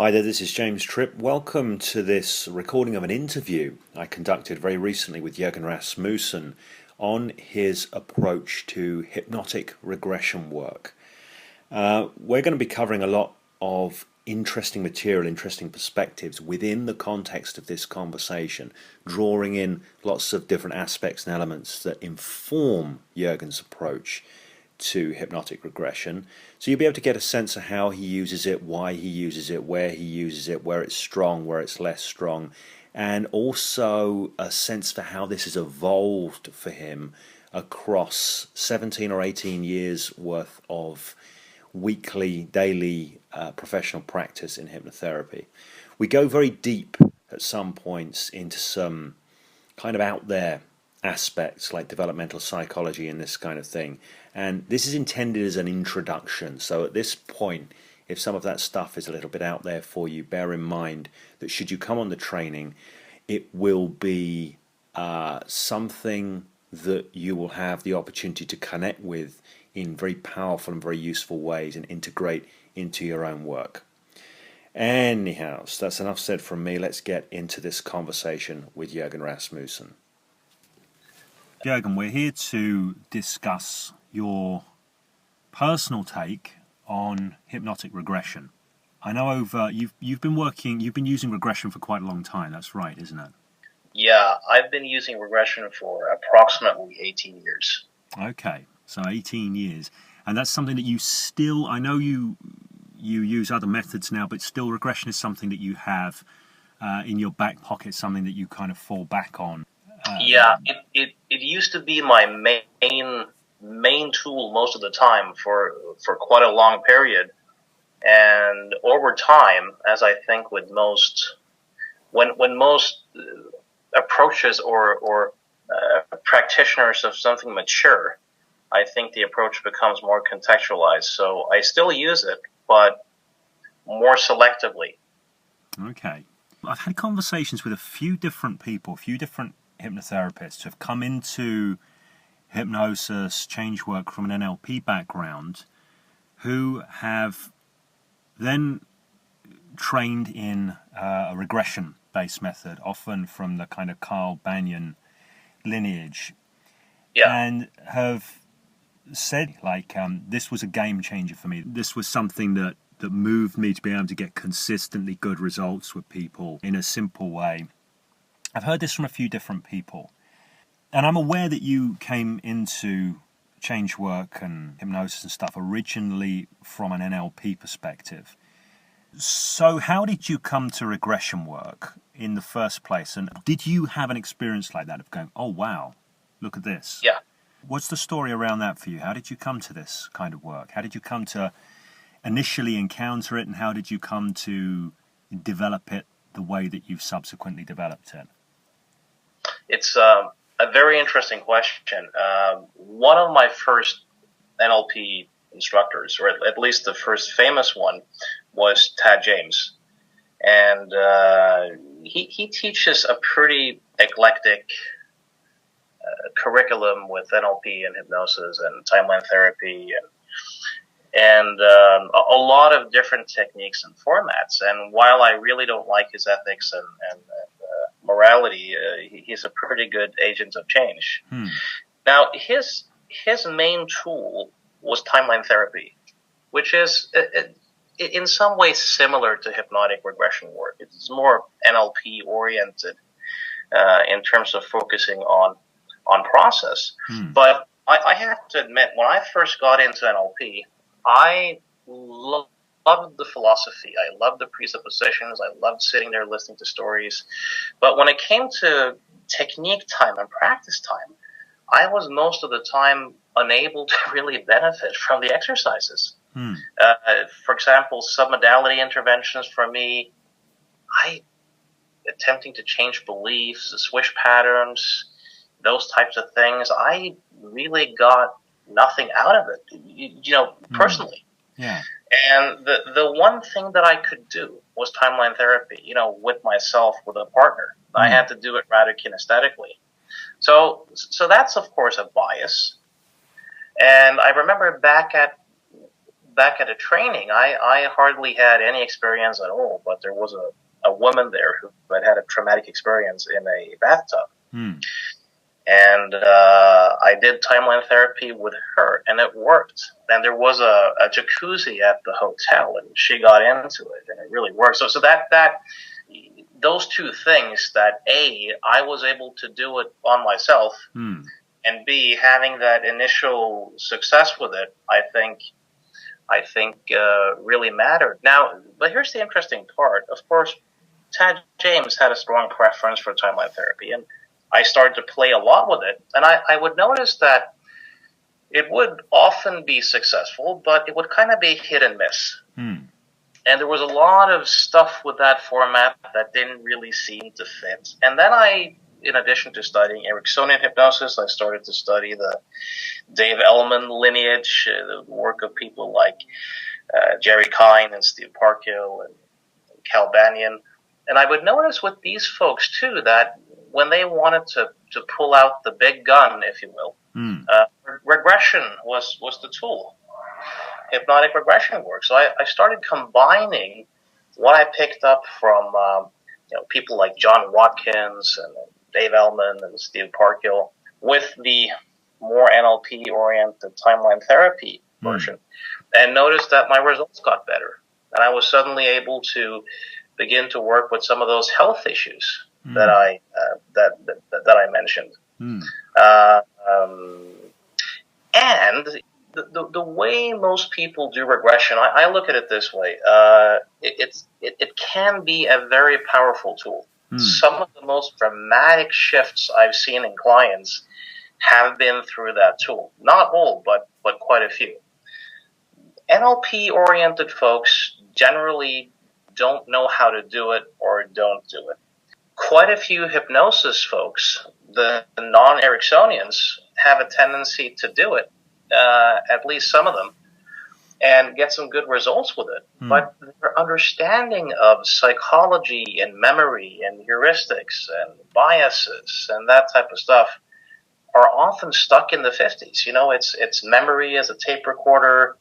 Hi there, this is James Tripp. Welcome to this recording of an interview I conducted very recently with Jørgen Rasmussen on his approach to hypnotic regression work. We're going to be covering a lot of interesting material, interesting perspectives within the context of this conversation, drawing in lots of different aspects and elements that inform Jørgen's approach to hypnotic regression. So you'll be able to get a sense of how he uses it, why he uses it, where he uses it, where it's strong, where it's less strong, and also a sense for how this has evolved for him across 17 or 18 years worth of weekly, daily professional practice in hypnotherapy. We go very deep at some points into some kind of out there aspects like developmental psychology and this kind of thing. And this is intended as an introduction. So at this point, if some of that stuff is a little bit out there for you, bear in mind that should you come on the training, it will be something that you will have the opportunity to connect with in very powerful and very useful ways and integrate into your own work. Anyhow, so that's enough said from me. Let's get into this conversation with Jørgen Rasmussen. Jørgen, we're here to discuss your personal take on hypnotic regression. I know you've been using regression for quite a long time. That's right, isn't it? Yeah, I've been using regression for approximately 18 years. Okay, so 18 years. And that's something that you still, I know you use other methods now, but still regression is something that you have in your back pocket, something that you kind of fall back on. Yeah, it used to be my main tool most of the time for quite a long period, and over time, as I think with most, when most approaches or practitioners of something mature, I think the approach becomes more contextualized. So I still use it, but more selectively. Okay, I've had conversations with a few different people, a few different hypnotherapists have come into hypnosis, change work from an NLP background, who have then trained in a regression-based method, often from the kind of Carl Banyan lineage, and have said, like, this was a game changer for me. This was something that moved me to be able to get consistently good results with people in a simple way. I've heard this from a few different people, and I'm aware that you came into change work and hypnosis and stuff originally from an NLP perspective. So how did you come to regression work in the first place? And did you have an experience like that of going, oh, wow, look at this? Yeah. What's the story around that for you? How did you come to this kind of work? How did you come to initially encounter it, and how did you come to develop it the way that you've subsequently developed it? It's a very interesting question. One of my first NLP instructors, or at least the first famous one, was Tad James. And he teaches a pretty eclectic curriculum with NLP and hypnosis and timeline therapy and a lot of different techniques and formats. And while I really don't like his ethics and morality, he's a pretty good agent of change. Now, his main tool was timeline therapy, which is in some ways similar to hypnotic regression work. It's more NLP oriented in terms of focusing on process. But I have to admit, when I first got into NLP, I loved the philosophy. I loved the presuppositions. I loved sitting there listening to stories. But when it came to technique time and practice time, I was most of the time unable to really benefit from the exercises. For example, submodality interventions for me, attempting to change beliefs, swish patterns, those types of things, I really got nothing out of it, personally. Yeah. And the one thing that I could do was timeline therapy, with myself, with a partner. I had to do it rather kinesthetically. So that's, of course, a bias. And I remember back at back at a training, I hardly had any experience at all, but there was a woman there who had a traumatic experience in a bathtub. And I did timeline therapy with her, and it worked. And there was a jacuzzi at the hotel, and she got into it, and it really worked. So that those two things, that A, I was able to do it on myself, and B, having that initial success with it, I think really mattered. Now, but here's the interesting part. Of course, Tad James had a strong preference for timeline therapy, and I started to play a lot with it. And I would notice that it would often be successful, but it would kind of be hit and miss. And there was a lot of stuff with that format that didn't really seem to fit. And then in addition to studying Ericksonian hypnosis, I started to study the Dave Elman lineage, the work of people like Jerry Kine and Steve Parkhill and Cal Banyan. And I would notice with these folks, too, that when they wanted to pull out the big gun, if you will, regression was the tool. Hypnotic regression work. So I started combining what I picked up from people like John Watkins and Dave Elman and Steve Parkhill with the more NLP-oriented timeline therapy version, and noticed that my results got better. And I was suddenly able to begin to work with some of those health issues that I mentioned. And the way most people do regression, I look at it this way: it can be a very powerful tool. Some of the most dramatic shifts I've seen in clients have been through that tool. Not all, but quite a few. NLP-oriented folks generally don't know how to do it or don't do it. Quite a few hypnosis folks, the non-Ericksonians, have a tendency to do it, at least some of them, and get some good results with it. But their understanding of psychology and memory and heuristics and biases and that type of stuff are often stuck in the 50s. You know, it's memory as a tape recorder.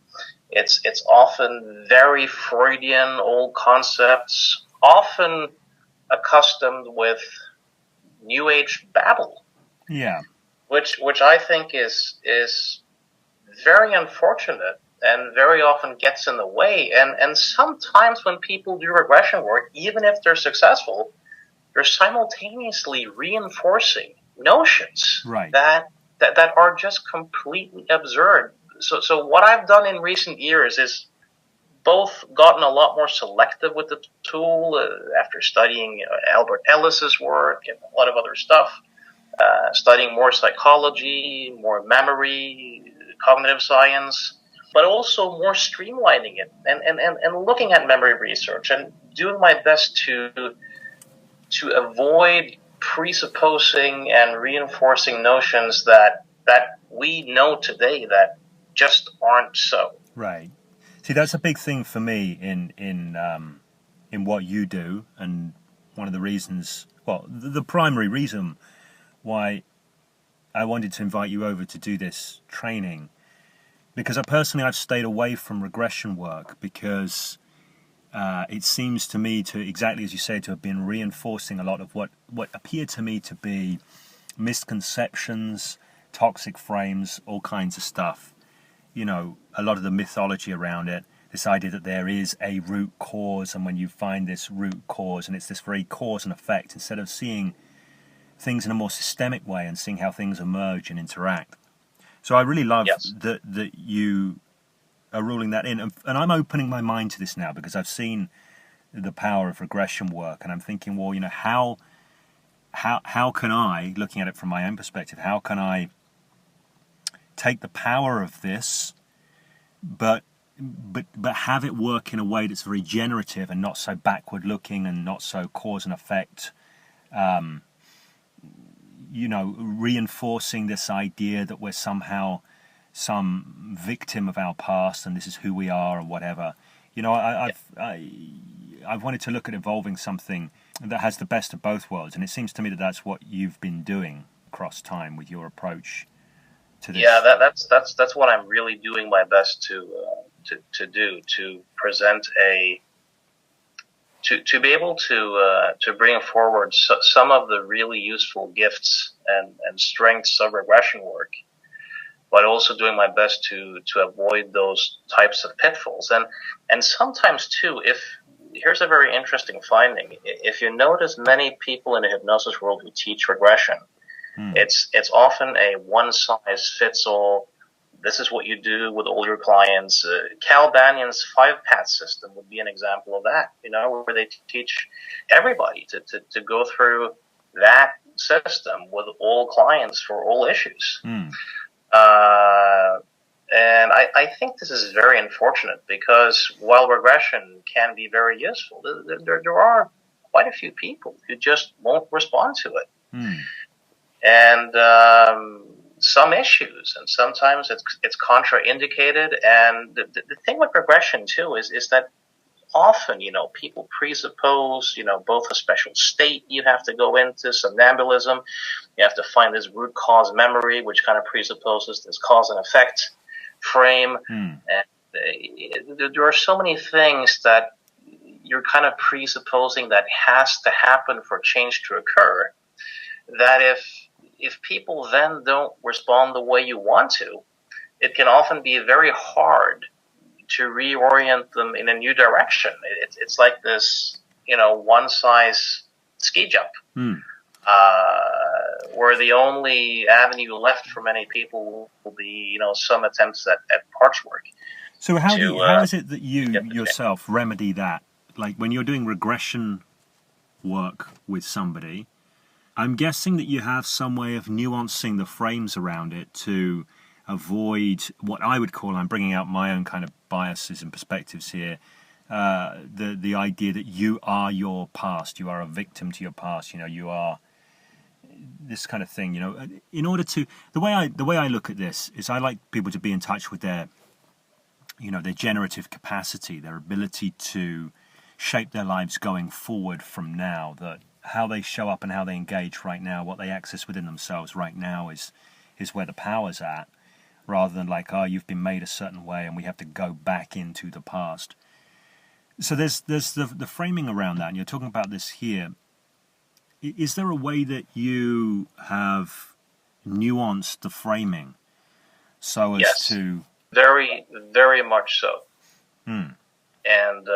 It's often very Freudian old concepts, often accustomed with New Age babble. Yeah. Which I think is very unfortunate and very often gets in the way. And sometimes when people do regression work, even if they're successful, they're simultaneously reinforcing notions that are just completely absurd. So what I've done in recent years is both gotten a lot more selective with the tool after studying Albert Ellis's work and a lot of other stuff, studying more psychology, more memory, cognitive science, but also more streamlining it and looking at memory research and doing my best to avoid presupposing and reinforcing notions that we know today that just aren't so. Right. See, that's a big thing for me in what you do, and one of the reasons, well, the primary reason why I wanted to invite you over to do this training, because I've stayed away from regression work because it seems to me to, exactly as you say, to have been reinforcing a lot of what appear to me to be misconceptions, toxic frames, all kinds of stuff. You know, a lot of the mythology around it, this idea that there is a root cause, and when you find this root cause, and it's this very cause and effect, instead of seeing things in a more systemic way and seeing how things emerge and interact. So I really love that you are ruling that in. And I'm opening my mind to this now because I've seen the power of regression work, and I'm thinking, well, you know, how can I, looking at it from my own perspective, how can I take the power of this, but have it work in a way that's very generative and not so backward looking and not so cause and effect, reinforcing this idea that we're somehow some victim of our past and this is who we are or whatever. You know, I've wanted to look at evolving something that has the best of both worlds, and it seems to me that that's what you've been doing across time with your approach to this. Yeah, that's what I'm really doing my best to to do to present to be able to bring forward some of the really useful gifts and strengths of regression work, but also doing my best to avoid those types of pitfalls. And sometimes too, here's a very interesting finding. If you notice many people in the hypnosis world who teach regression, it's often a one-size-fits-all. This is what you do with all your clients. Cal Banyan's 5-path system would be an example of that, where they teach everybody to go through that system with all clients for all issues. And I think this is very unfortunate, because while regression can be very useful, there are quite a few people who just won't respond to it. And some issues, and sometimes it's contraindicated. And the thing with regression too is that often, people presuppose, both a special state you have to go into, somnambulism. You have to find this root cause memory, which kind of presupposes this cause and effect frame. And there are so many things that you're kind of presupposing that has to happen for change to occur, that if people then don't respond the way you want to, it can often be very hard to reorient them in a new direction. It's like this, one size ski jump, where the only avenue left for many people will be, some attempts at parts work. So how is it that you yourself remedy that? Like when you're doing regression work with somebody, I'm guessing that you have some way of nuancing the frames around it to avoid what I would call, I'm bringing out my own kind of biases and perspectives here, the idea that you are your past, you are a victim to your past, you are this kind of thing, in order to, the way I look at this is I like people to be in touch with their generative capacity, their ability to shape their lives going forward from now, that how they show up and how they engage right now, what they access within themselves right now is where the power's at, rather than like, you've been made a certain way and we have to go back into the past. So there's the framing around that, and you're talking about this here. Is there a way that you have nuanced the framing so as to... Very, very much so. And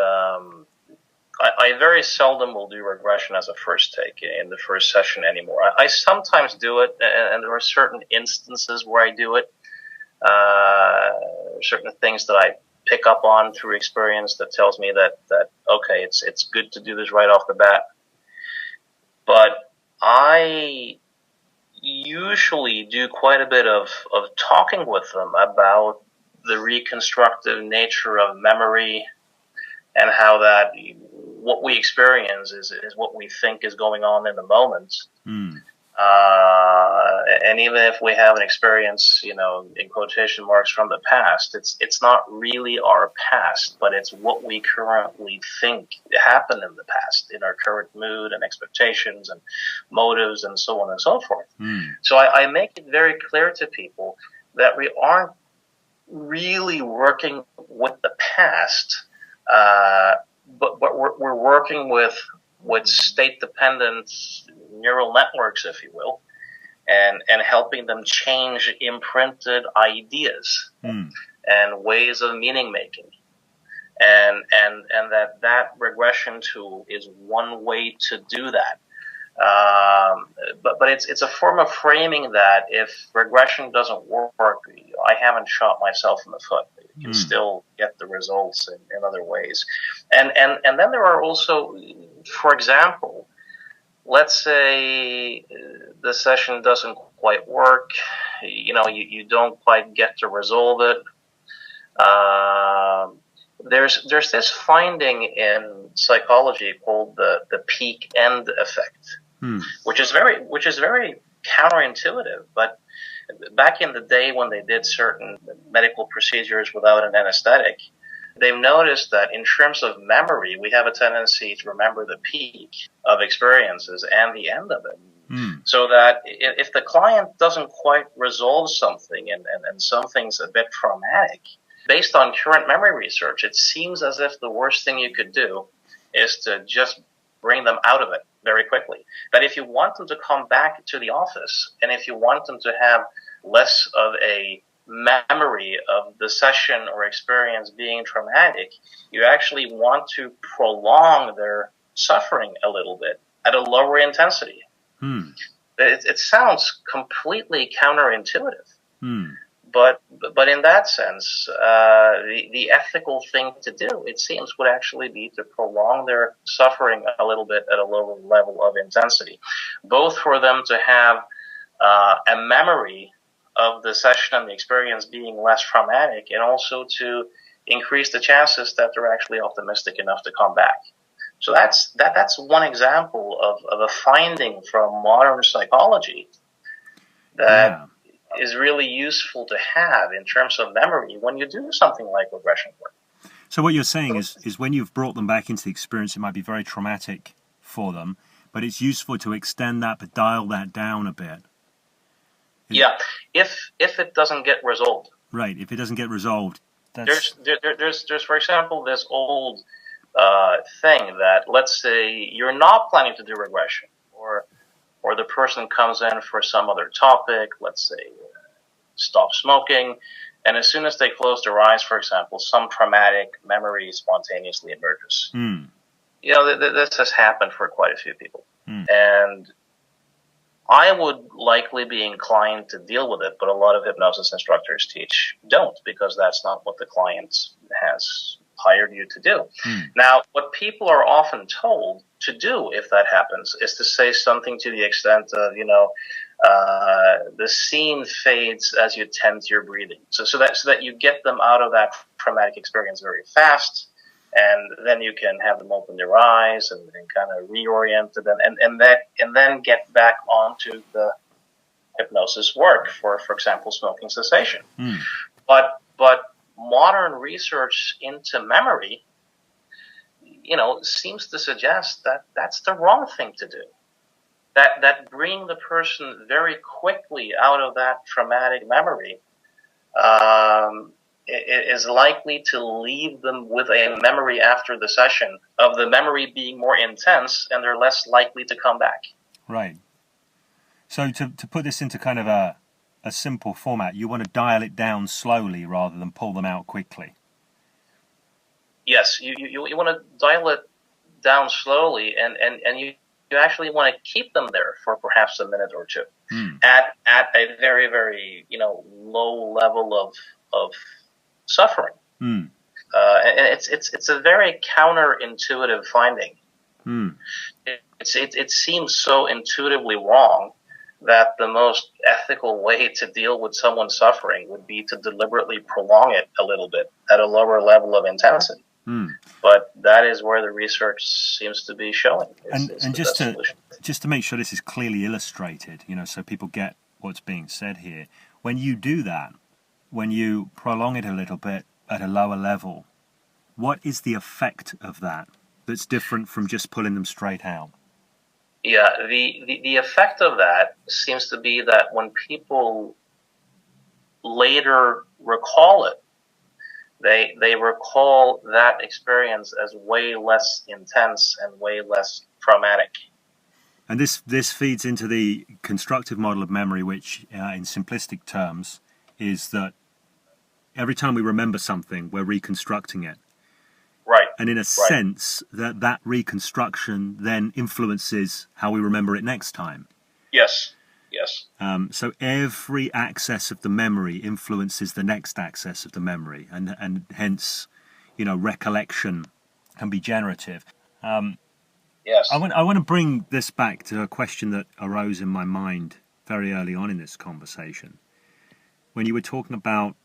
I very seldom will do regression as a first take in the first session anymore. I sometimes do it, and there are certain instances where I do it. Certain things that I pick up on through experience that tells me that okay, it's good to do this right off the bat. But I usually do quite a bit of talking with them about the reconstructive nature of memory, and how that what we experience is what we think is going on in the moment. And even if we have an experience, in quotation marks from the past, it's not really our past, but it's what we currently think happened in the past, in our current mood and expectations and motives and so on and so forth. So I make it very clear to people that we aren't really working with the past, but we're working with state-dependent neural networks, if you will, and helping them change imprinted ideas and ways of meaning making, and that regression tool is one way to do that. But it's a form of framing that if regression doesn't work, I haven't shot myself in the foot. You can still get the results in other ways. And then there are also, for example, let's say the session doesn't quite work, you don't quite get to resolve it. There's this finding in psychology called the peak end effect, which is very counterintuitive. But back in the day when they did certain medical procedures without an anesthetic, they've noticed that in terms of memory, we have a tendency to remember the peak of experiences and the end of it. So that if the client doesn't quite resolve something and something's a bit traumatic, Based on current memory research, it seems as if the worst thing you could do is to just bring them out of it very quickly. But if you want them to come back to the office, and if you want them to have less of a memory of the session or experience being traumatic, you actually want to prolong their suffering a little bit at a lower intensity. It sounds completely counterintuitive. But in that sense, the ethical thing to do, it seems, would actually be to prolong their suffering a little bit at a lower level of intensity, both for them to have a memory of the session and the experience being less traumatic, and also to increase the chances that they're actually optimistic enough to come back. So that's one example of a finding from modern psychology that is really useful to have in terms of memory when you do something like regression work. So what you're saying is when you've brought them back into the experience, it might be very traumatic for them, but it's useful to extend that, but dial that down a bit. Yeah, if it doesn't get resolved. Right, if it doesn't get resolved. There's for example, this old thing that, let's say you're not planning to do regression, or the person comes in for some other topic, let's say stop smoking, and as soon as they close their eyes, for example, some traumatic memory spontaneously emerges. You know, this has happened for quite a few people. And I would likely be inclined to deal with it, but a lot of hypnosis instructors teach don't, because that's not what the client has hired you to do. Now, what people are often told to do if that happens is to say something to the extent of, the scene fades as you tend to your breathing. So that you get them out of that traumatic experience very fast, and then you can have them open their eyes and kind of reorient them, and then get back onto the hypnosis work for example, smoking cessation. But modern research into memory, seems to suggest that that's the wrong thing to do. That bringing the person very quickly out of that traumatic memory is likely to leave them with a memory after the session of the memory being more intense, and they're less likely to come back. Right. So to put this into kind of a simple format, you want to dial it down slowly rather than pull them out quickly. Yes, you want to dial it down slowly, and you actually want to keep them there for perhaps a minute or two at a very, very low level of suffering. And it's a very counterintuitive finding. It seems so intuitively wrong that the most ethical way to deal with someone's suffering would be to deliberately prolong it a little bit at a lower level of intensity. But that is where the research seems to be showing. And just to make sure this is clearly illustrated, so people get what's being said here, when you do that, when you prolong it a little bit at a lower level, what is the effect of that that's different from just pulling them straight out? Yeah, the effect of that seems to be that when people later recall it, they recall that experience as way less intense and way less traumatic. And this feeds into the constructive model of memory, which, in simplistic terms, is that every time we remember something, we're reconstructing it. Right. And in a sense, that reconstruction then influences how we remember it next time. Yes. So every access of the memory influences the next access of the memory, and hence, recollection can be generative. Yes. I want to bring this back to a question that arose in my mind very early on in this conversation, when you were talking about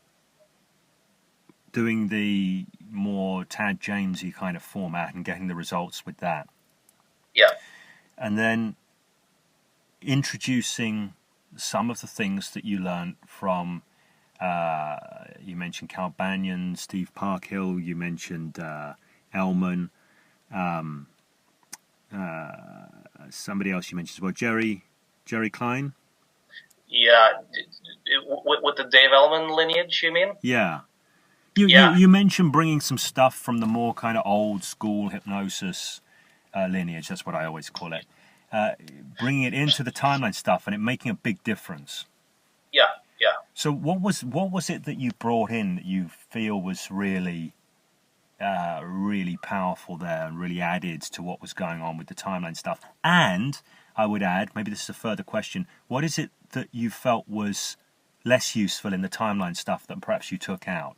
doing the more Tad Jamesy kind of format and getting the results with that. Yeah. And then introducing some of the things that you learned from, you mentioned Cal Banyan, Steve Parkhill, you mentioned Ellman, somebody else you mentioned as well, Jerry Klein? Yeah, with the Dave Ellman lineage, you mean? Yeah, You mentioned bringing some stuff from the more kind of old school hypnosis lineage. That's what I always call it. Bringing it into the timeline stuff and it making a big difference. Yeah. So what was it that you brought in that you feel was really powerful there and really added to what was going on with the timeline stuff? And I would add, maybe this is a further question, what is it that you felt was less useful in the timeline stuff that perhaps you took out?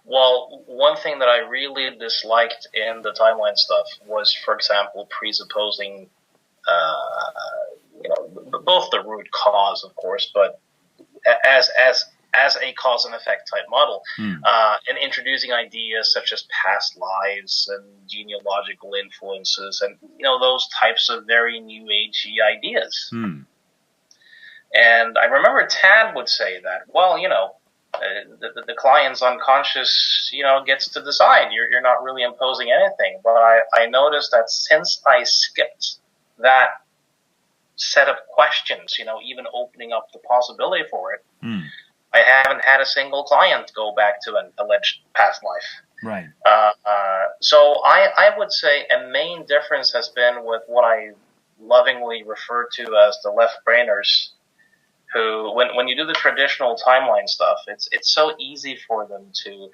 Well, one thing that I really disliked in the timeline stuff was, for example, presupposing, both the root cause, of course, but as a cause and effect type model, and introducing ideas such as past lives and genealogical influences, and those types of very new agey ideas. And I remember Tad would say that, well, the client's unconscious, gets to decide. You're not really imposing anything. But I noticed that since I skipped that set of questions, even opening up the possibility for it, I haven't had a single client go back to an alleged past life. Right. So I would say a main difference has been with what I lovingly refer to as the left-brainers, who, when you do the traditional timeline stuff, it's so easy for them to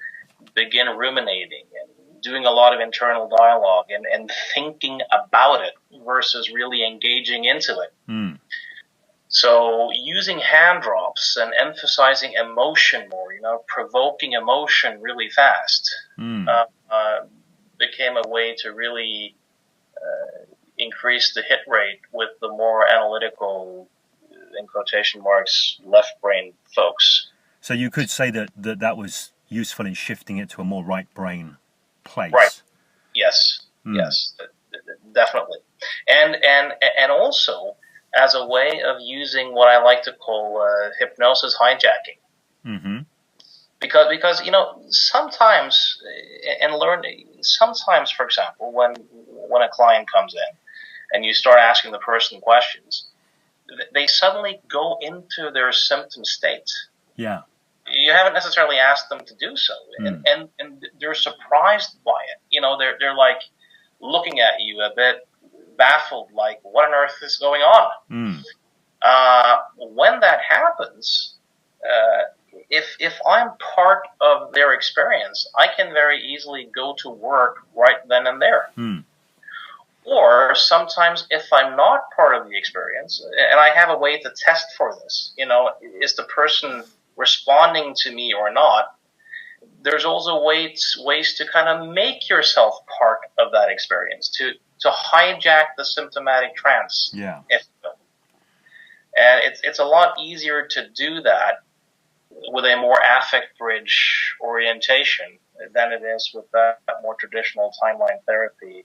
begin ruminating and doing a lot of internal dialogue and thinking about it versus really engaging into it. So using hand drops and emphasizing emotion more, provoking emotion really fast, became a way to really increase the hit rate with the more analytical, in quotation marks, left brain folks. So you could say that was useful in shifting it to a more right brain place. Right. Yes. Yes. Definitely. And also as a way of using what I like to call hypnosis hijacking. Because sometimes, for example, when a client comes in and you start asking the person questions, they suddenly go into their symptom state. Yeah. You haven't necessarily asked them to do so, and they're surprised by it. They're like looking at you a bit baffled, like, what on earth is going on? When that happens, if I'm part of their experience, I can very easily go to work right then and there. Or sometimes if I'm not part of the experience, and I have a way to test for this, is the person responding to me or not, there's also ways to kind of make yourself part of that experience, to hijack the symptomatic trance. Yeah. And it's a lot easier to do that with a more affect bridge orientation than it is with that more traditional timeline therapy.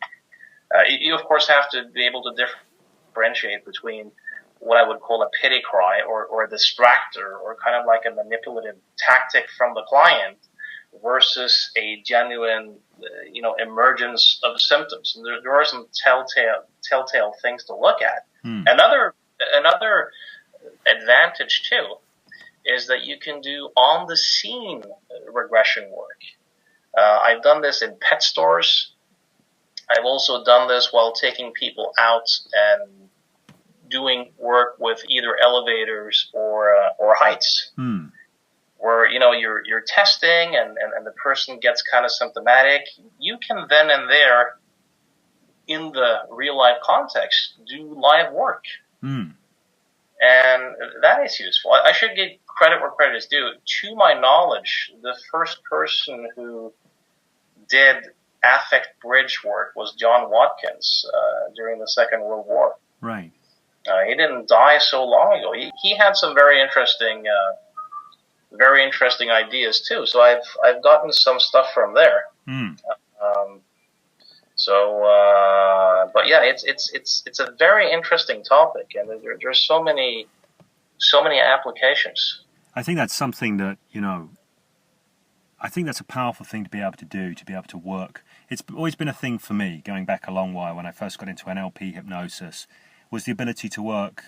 You, of course, have to be able to differentiate between what I would call a pity cry or a distractor or kind of like a manipulative tactic from the client versus a genuine, emergence of symptoms. And there are some telltale things to look at. Another advantage, too, is that you can do on-the-scene regression work. I've done this in pet stores. I've also done this while taking people out and doing work with either elevators or heights, where you're testing and the person gets kind of symptomatic. You can then and there, in the real life context, do live work, and that is useful. I should give credit where credit is due. To my knowledge, the first person who did affect bridge work was John Watkins during the Second World War. Right. He didn't die so long ago. He had some very interesting ideas too. So I've gotten some stuff from there. But yeah, it's a very interesting topic, and there's so many applications. I think that's something that I think that's a powerful thing to be able to do, to be able to work. It's always been a thing for me, going back a long while when I first got into NLP hypnosis, was the ability to work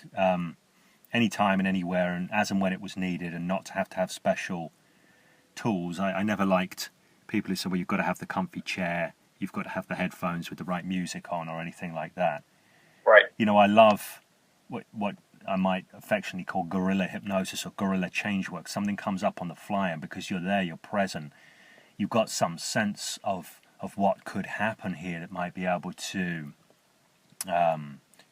anytime and anywhere and as and when it was needed, and not to have special tools. I never liked people who said, well, you've got to have the comfy chair, you've got to have the headphones with the right music on or anything like that. Right. You know, I love what I might affectionately call guerrilla hypnosis or guerrilla change work. Something comes up on the fly, and because you're there, you're present, you've got some sense of what could happen here that might be able to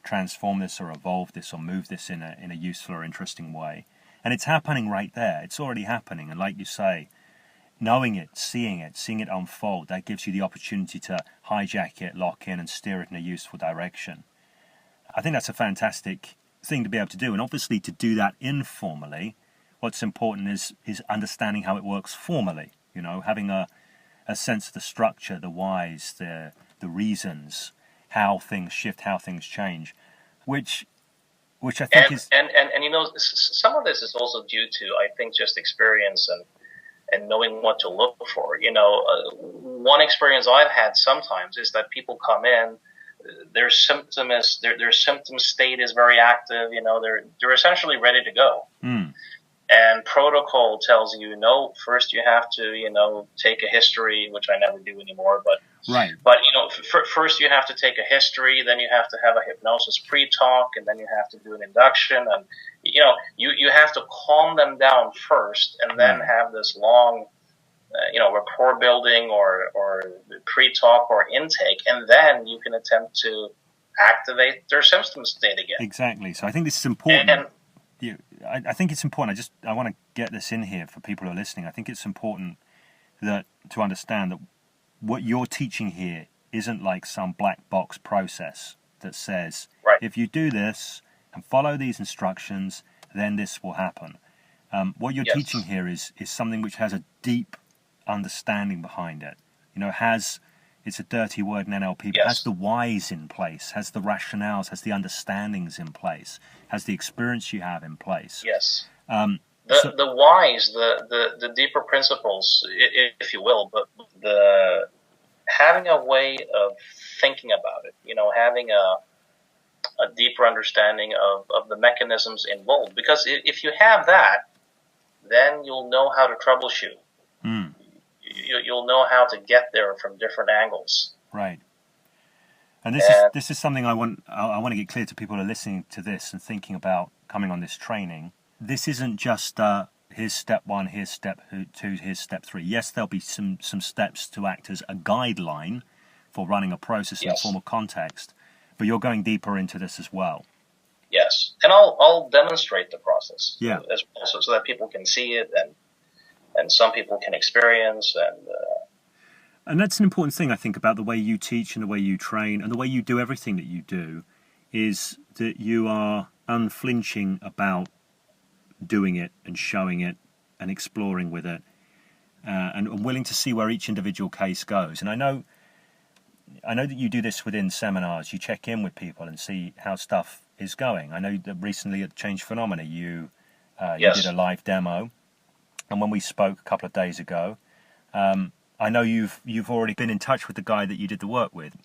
transform this or evolve this or move this in a useful or interesting way. And it's happening right there. It's already happening. And like you say, knowing it, seeing it unfold, that gives you the opportunity to hijack it, lock in, and steer it in a useful direction. I think that's a fantastic thing to be able to do. And obviously to do that informally, what's important is understanding how it works formally. You know, having a sense of the structure, the whys, the reasons, how things shift, how things change, which I think is... And you know, some of this is also due to, I think, just experience and knowing what to look for. You know, one experience I've had sometimes is that people come in, their symptom state is very active. You know, they're essentially ready to go. Mm. And protocol tells you, no, first you have to, you know, take a history, which I never do anymore. But right. But you know, first you have to take a history, then you have to have a hypnosis pre-talk, and then you have to do an induction, and you know, you have to calm them down first, and then have this long, you know, rapport building or pre-talk or intake, and then you can attempt to activate their symptom state again. Exactly. So I think this is important. I think it's important. I want to get this in here for people who are listening. I think it's important to understand that what you're teaching here isn't like some black box process that says, if you do this and follow these instructions, then this will happen. What you're teaching here is something which has a deep understanding behind it. You know, it's a dirty word in NLP, but has the whys in place, has the rationales, has the understandings in place, has the experience you have in place. Yes. The whys, the deeper principles, if you will, but having a way of thinking about it, you know, having a deeper understanding of the mechanisms involved. Because if you have that, then you'll know how to troubleshoot. Mm. You'll know how to get there from different angles. Right. And this is something I want to get clear to people who are listening to this and thinking about coming on this training. This isn't just here's step 1, here's step 2, here's step 3. Yes, there'll be some steps to act as a guideline for running a process in a formal context, but you're going deeper into this as well. Yes, and I'll demonstrate the process as well, so that people can see it and some people can experience and that's an important thing, I think, about the way you teach and the way you train and the way you do everything that you do, is that you are unflinching about doing it and showing it and exploring with it and willing to see where each individual case goes. And I know that you do this within seminars. You check in with people and see how stuff is going. I know that recently at Change Phenomena you did a live demo, and when we spoke a couple of days ago, I know you've already been in touch with the guy that you did the work with.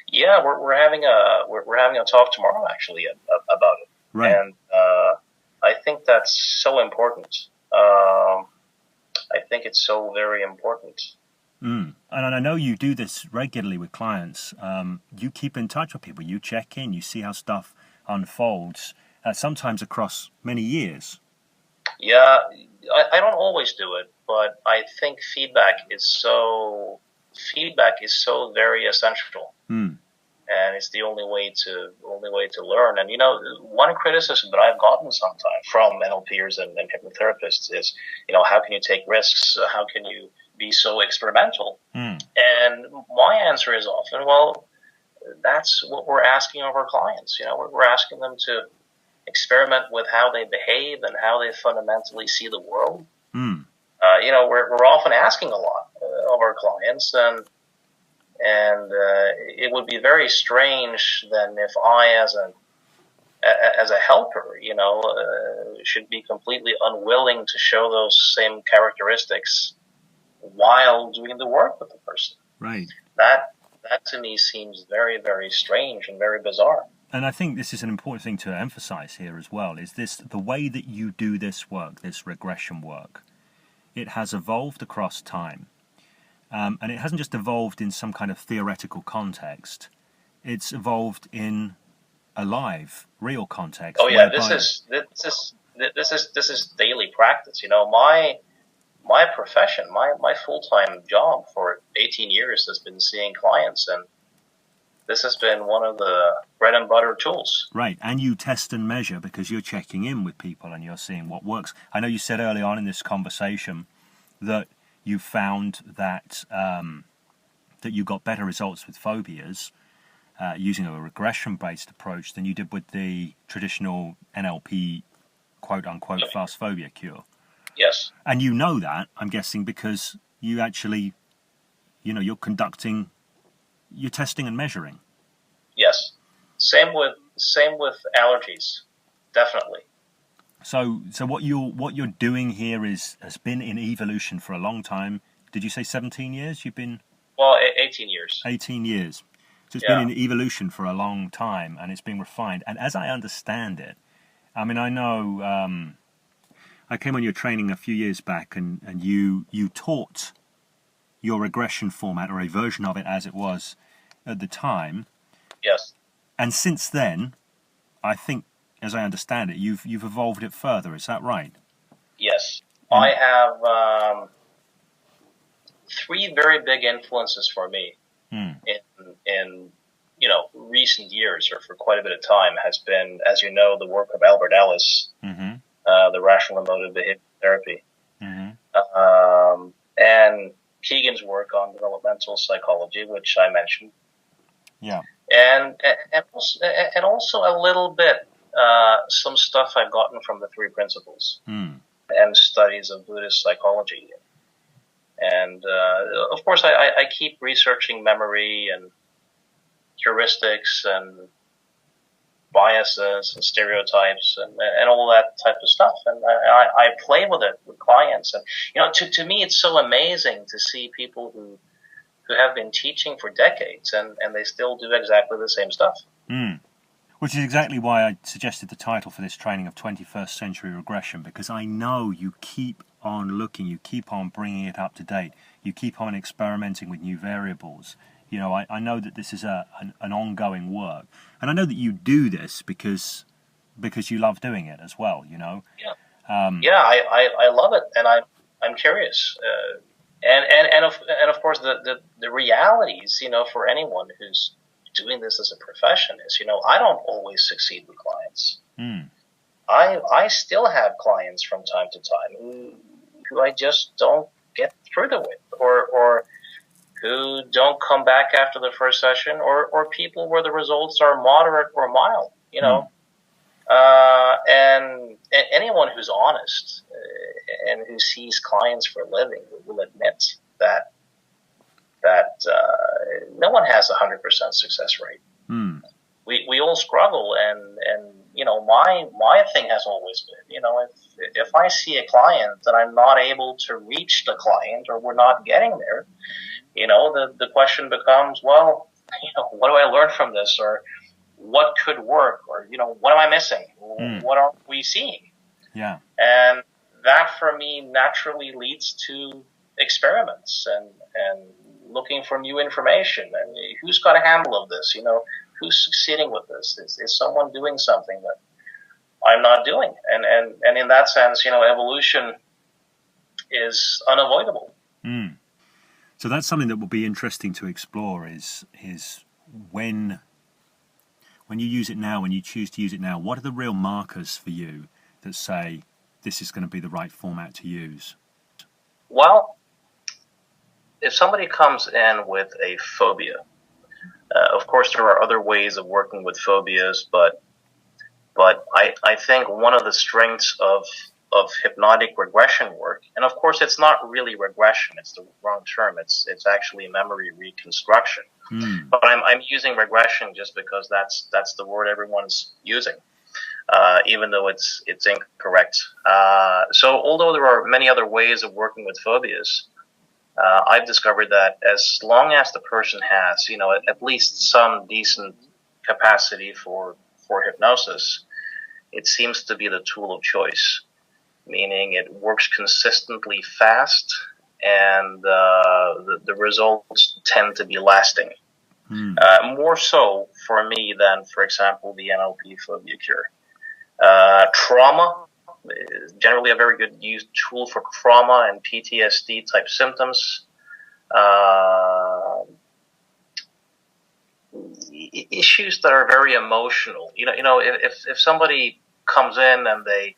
Yeah, we're having a talk tomorrow actually about it. Right. And I think that's so important. I think it's so very important. And I know you do this regularly with clients. You keep in touch with people. You check in. You see how stuff unfolds, sometimes across many years. Yeah, I don't always do it, but I think feedback is so very essential. Mm. And it's the only way to learn. And you know, one criticism that I've gotten sometimes from NLPers and hypnotherapists is, you know, how can you take risks? How can you be so experimental? Mm. And my answer is often, well, that's what we're asking of our clients. You know, we're asking them to experiment with how they behave and how they fundamentally see the world. Mm. You know, we're often asking a lot of our clients, and it would be very strange then if I, as a helper, you know, should be completely unwilling to show those same characteristics while doing the work with the person. Right. That to me seems very, very strange and very bizarre. And I think this is an important thing to emphasize here as well, is the way that you do this work, this regression work, it has evolved across time. And it hasn't just evolved in some kind of theoretical context. It's evolved in a live, real context. Oh yeah, this is daily practice. My profession, my full-time job for 18 years has been seeing clients, and this has been one of the bread and butter tools. Right, and you test and measure because you're checking in with people and you're seeing what works. I know you said early on in this conversation that you found that that you got better results with phobias using a regression-based approach than you did with the traditional NLP quote-unquote fast phobia cure. Yes. And you know that, I'm guessing, because you actually, you're testing and measuring. Yes. Same with allergies, definitely. So what you're doing here has been in evolution for a long time. Did you say 17 years? You've been 18 years. 18 years. So it's been in evolution for a long time, and it's been refined. And as I understand it, I mean, I know I came on your training a few years back, and you taught your regression format, or a version of it as it was at the time. Yes. And since then, I think, as I understand it, you've evolved it further. Is that right? Yes. I have three very big influences for me in recent years, or for quite a bit of time, has been, as you know, the work of Albert Ellis, the rational emotive behavior therapy, and Kegan's work on developmental psychology, which I mentioned. Yeah. And also a little bit some stuff I've gotten from the three principles and studies of Buddhist psychology. And of course, I keep researching memory and heuristics and biases and stereotypes and all that type of stuff. And I play with it with clients. And, to me, it's so amazing to see people who have been teaching for decades and they still do exactly the same stuff. Which is exactly why I suggested the title for this training of 21st Century Regression, because I know you keep on looking, you keep on bringing it up to date, you keep on experimenting with new variables. I know that this is an ongoing work, and I know that you do this because you love doing it as well. Yeah. I love it, and I'm curious, and of course the realities, for anyone who's doing this as a profession is, I don't always succeed with clients. I still have clients from time to time who I just don't get through with, or who don't come back after the first session, or people where the results are moderate or mild, and anyone who's honest and who sees clients for a living will admit that no one has 100% success rate. We all struggle, and my thing has always been, if I see a client and I'm not able to reach the client, or we're not getting there, the question becomes, well, what do I learn from this, or what could work, or what am I missing? What are we seeing? Yeah. And that for me naturally leads to experiments and looking for new information, and who's got a handle of this, who's succeeding with this, is someone doing something that I'm not doing, and in that sense, evolution is unavoidable. So that's something that will be interesting to explore, is when you use it now, when you choose to use it now, what are the real markers for you that say this is going to be the right format to use? Well, if somebody comes in with a phobia, of course there are other ways of working with phobias, but I think one of the strengths of hypnotic regression work, and of course it's not really regression, it's the wrong term, it's actually memory reconstruction. But I'm using regression just because that's the word everyone's using, even though it's incorrect. So although there are many other ways of working with phobias, I've discovered that as long as the person has, at least some decent capacity for hypnosis, it seems to be the tool of choice. meaning it works consistently fast, and the results tend to be lasting. More so for me than, for example, the NLP phobia cure. Trauma is generally a very good used tool for trauma and PTSD type symptoms. Issues that are very emotional. If somebody comes in and they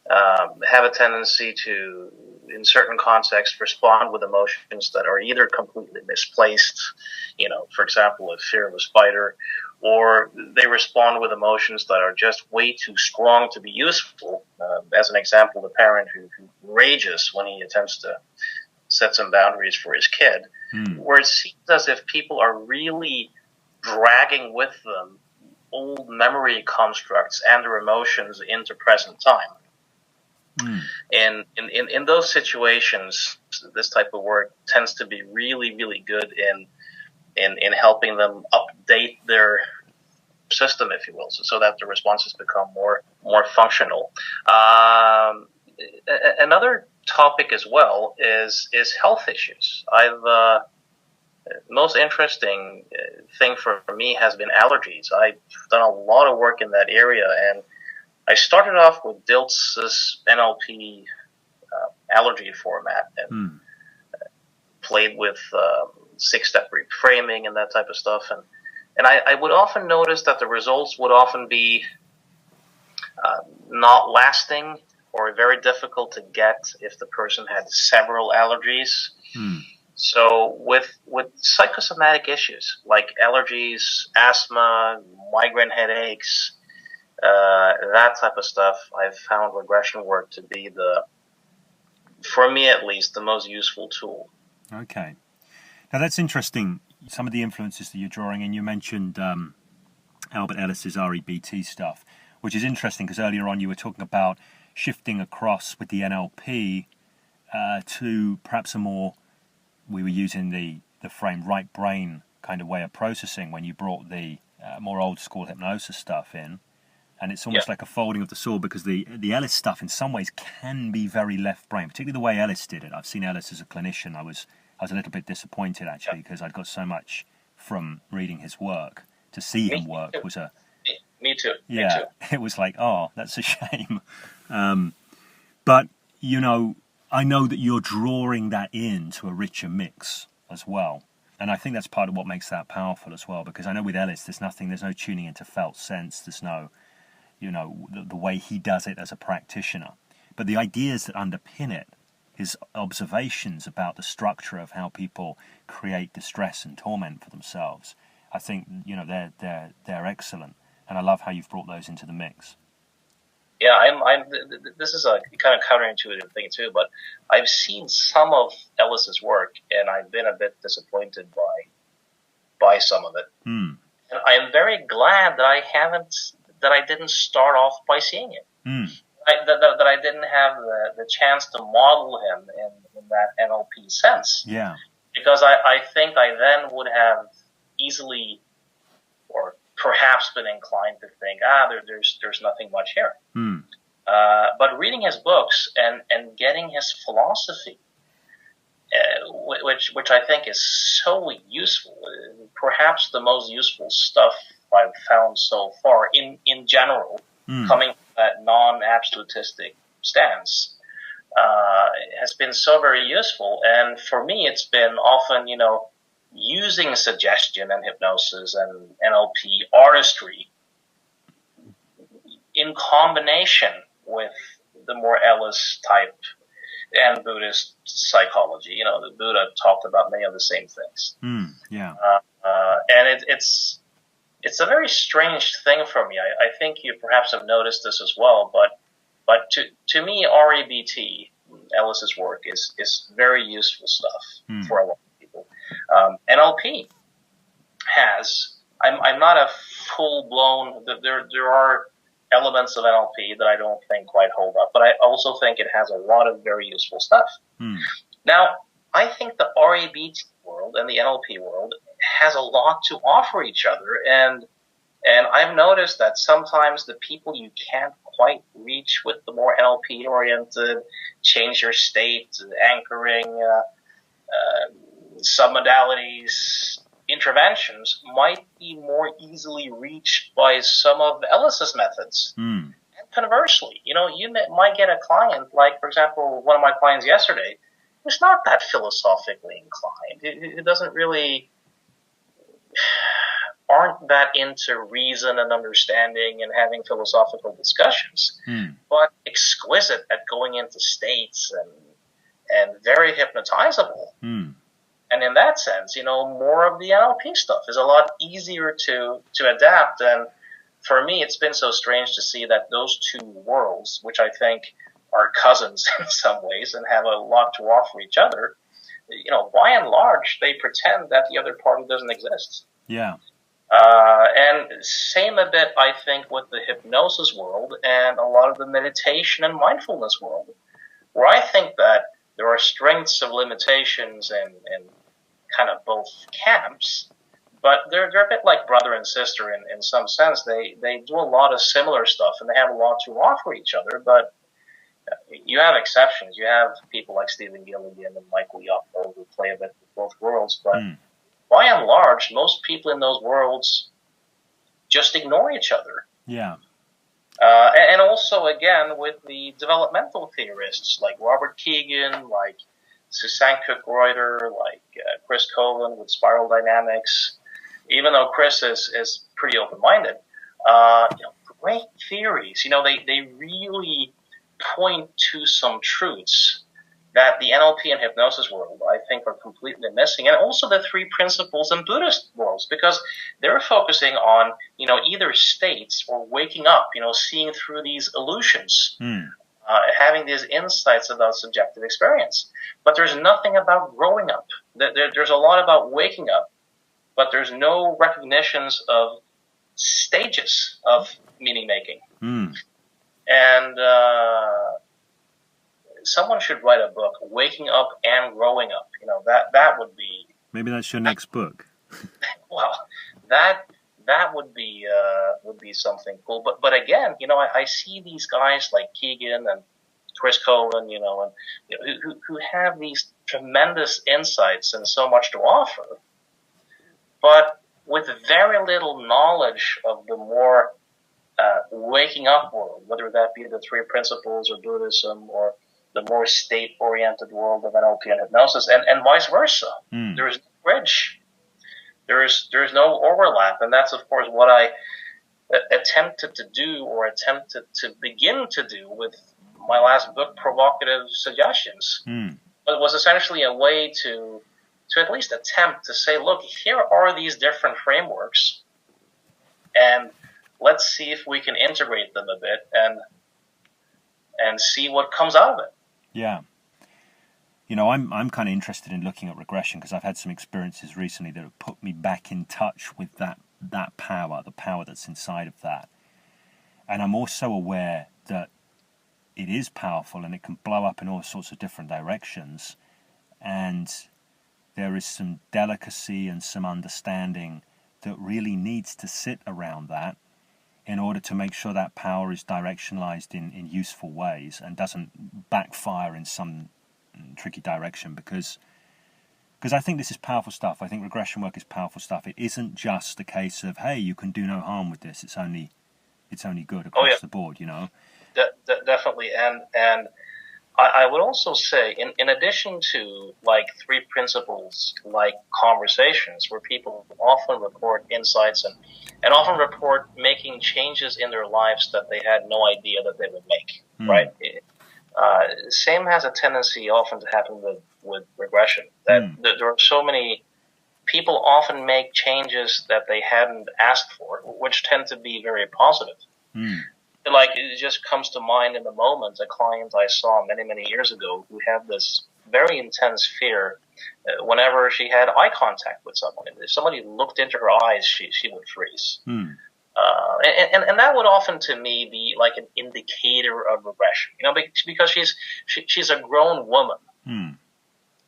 have a tendency to, in certain contexts, respond with emotions that are either completely misplaced, for example, a fear of a spider, or they respond with emotions that are just way too strong to be useful. As an example, the parent who rages when he attempts to set some boundaries for his kid, where it seems as if people are really dragging with them old memory constructs and their emotions into present time. And in those situations, this type of work tends to be really, really good in helping them update their system, if you will, so that the responses become more functional. Another topic as well is health issues. Most interesting thing for me has been allergies. I've done a lot of work in that area, and I started off with Diltz's NLP allergy format and played with 6-step reframing and that type of stuff. And I would often notice that the results would often be not lasting or very difficult to get if the person had several allergies. So with psychosomatic issues like allergies, asthma, migraine headaches, that type of stuff, I've found regression work to be for me at least, the most useful tool. Okay. Now that's interesting. Some of the influences that you're drawing in, you mentioned Albert Ellis's REBT stuff, which is interesting because earlier on you were talking about shifting across with the NLP to perhaps a more, we were using the frame right brain kind of way of processing when you brought the more old school hypnosis stuff in. And it's almost like a folding of the sword, because the Ellis stuff in some ways can be very left brain, particularly the way Ellis did it. I've seen Ellis as a clinician. I was a little bit disappointed actually, because I'd got so much from reading his work. To see him work was a... Me too. Yeah, me too. It was like, oh, that's a shame. But, I know that you're drawing that into a richer mix as well. And I think that's part of what makes that powerful as well, because I know with Ellis, there's no tuning into felt sense. There's no, the way he does it as a practitioner. But the ideas that underpin it, his observations about the structure of how people create distress and torment for themselves, I think, they're excellent. And I love how you've brought those into the mix. Yeah, this is a kind of counterintuitive thing too, but I've seen some of Ellis's work, and I've been a bit disappointed by some of it. And I'm very glad that I didn't start off by seeing it. That I didn't have the chance to model him in that NLP sense. Yeah. Because I think I then would have easily, or perhaps been inclined to think, there's nothing much here. But reading his books and getting his philosophy, which I think is so useful, perhaps the most useful stuff I've found so far in general, coming from that non-absolutistic stance, has been so very useful. And for me, it's been often, using suggestion and hypnosis and NLP artistry in combination with the more Ellis type and Buddhist psychology. The Buddha talked about many of the same things. And it's a very strange thing for me. I think you perhaps have noticed this as well, but to me, REBT, Ellis's work, is very useful stuff for a lot of people. NLP has, I'm not a full-blown, there are elements of NLP that I don't think quite hold up, but I also think it has a lot of very useful stuff. Now, I think the REBT world and the NLP world has a lot to offer each other, and I've noticed that sometimes the people you can't quite reach with the more NLP-oriented, change your state, anchoring, submodalities, interventions might be more easily reached by some of Ellis's methods. And conversely, you might get a client, like, for example, one of my clients yesterday, who's not that philosophically inclined, who doesn't really, aren't that into reason and understanding and having philosophical discussions, but exquisite at going into states and very hypnotizable. And in that sense, more of the NLP stuff is a lot easier to adapt. And for me, it's been so strange to see that those two worlds, which I think are cousins in some ways and have a lot to offer each other, by and large, they pretend that the other party doesn't exist. Yeah. And same a bit, I think, with the hypnosis world and a lot of the meditation and mindfulness world, where I think that there are strengths of limitations in kind of both camps, but they're a bit like brother and sister in some sense. They do a lot of similar stuff and they have a lot to offer each other, but you have exceptions. You have people like Stephen Gilligan and Michael Yockel who play a bit with both worlds, but by and large, most people in those worlds just ignore each other. Yeah. And also, again, with the developmental theorists like Robert Kegan, like Susan Cook-Reuter, like Chris Cowan with spiral dynamics, even though Chris is pretty open-minded, great theories. They really point to some truths that the NLP and hypnosis world, I think, are completely missing. And also the three principles in Buddhist worlds, because they're focusing on, either states or waking up, seeing through these illusions, having these insights about subjective experience. But there's nothing about growing up. There's a lot about waking up, but there's no recognitions of stages of meaning making. And someone should write a book, Waking Up and Growing Up. That would be... Maybe that's your next book. Well, that would be something cool. But again, I see these guys like Kegan and Chris Cowan, who have these tremendous insights and so much to offer, but with very little knowledge of the more waking up world, whether that be the three principles or Buddhism or the more state-oriented world of NLP and hypnosis, and vice versa. There is no bridge. There is no overlap, and that's, of course, what I attempted to do to begin to do with my last book, Provocative Suggestions. It was essentially a way to at least attempt to say, look, here are these different frameworks, and let's see if we can integrate them a bit and see what comes out of it. Yeah. I'm kind of interested in looking at regression because I've had some experiences recently that have put me back in touch with that power, the power that's inside of that. And I'm also aware that it is powerful and it can blow up in all sorts of different directions. And there is some delicacy and some understanding that really needs to sit around that in order to make sure that power is directionalized in useful ways and doesn't backfire in some tricky direction, because I think this is powerful stuff. I think regression work is powerful stuff. It isn't just a case of, hey, you can do no harm with this. It's only good across the board, Definitely. And I would also say, in addition to like three principles, like conversations, where people often report insights and often report making changes in their lives that they had no idea that they would make, right? Same has a tendency often to happen with regression. That there are so many people often make changes that they hadn't asked for, which tend to be very positive. Like, it just comes to mind in the moment, a client I saw many, many years ago who had this very intense fear whenever she had eye contact with someone. If somebody looked into her eyes, she would freeze. And that would often, to me, be like an indicator of regression, because she's a grown woman.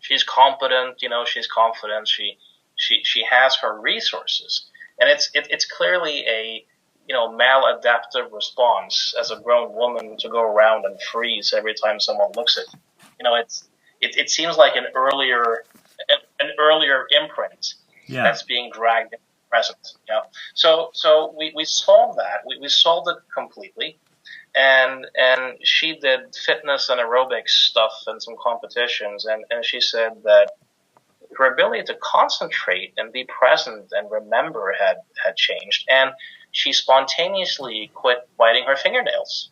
She's competent, she's confident, she has her resources. And it's clearly a maladaptive response as a grown woman to go around and freeze every time someone looks at you. It seems like an earlier imprint that's being dragged into the present. So we solved that. We solved it completely. And she did fitness and aerobics stuff and some competitions, and she said that her ability to concentrate and be present and remember had changed, and she spontaneously quit biting her fingernails,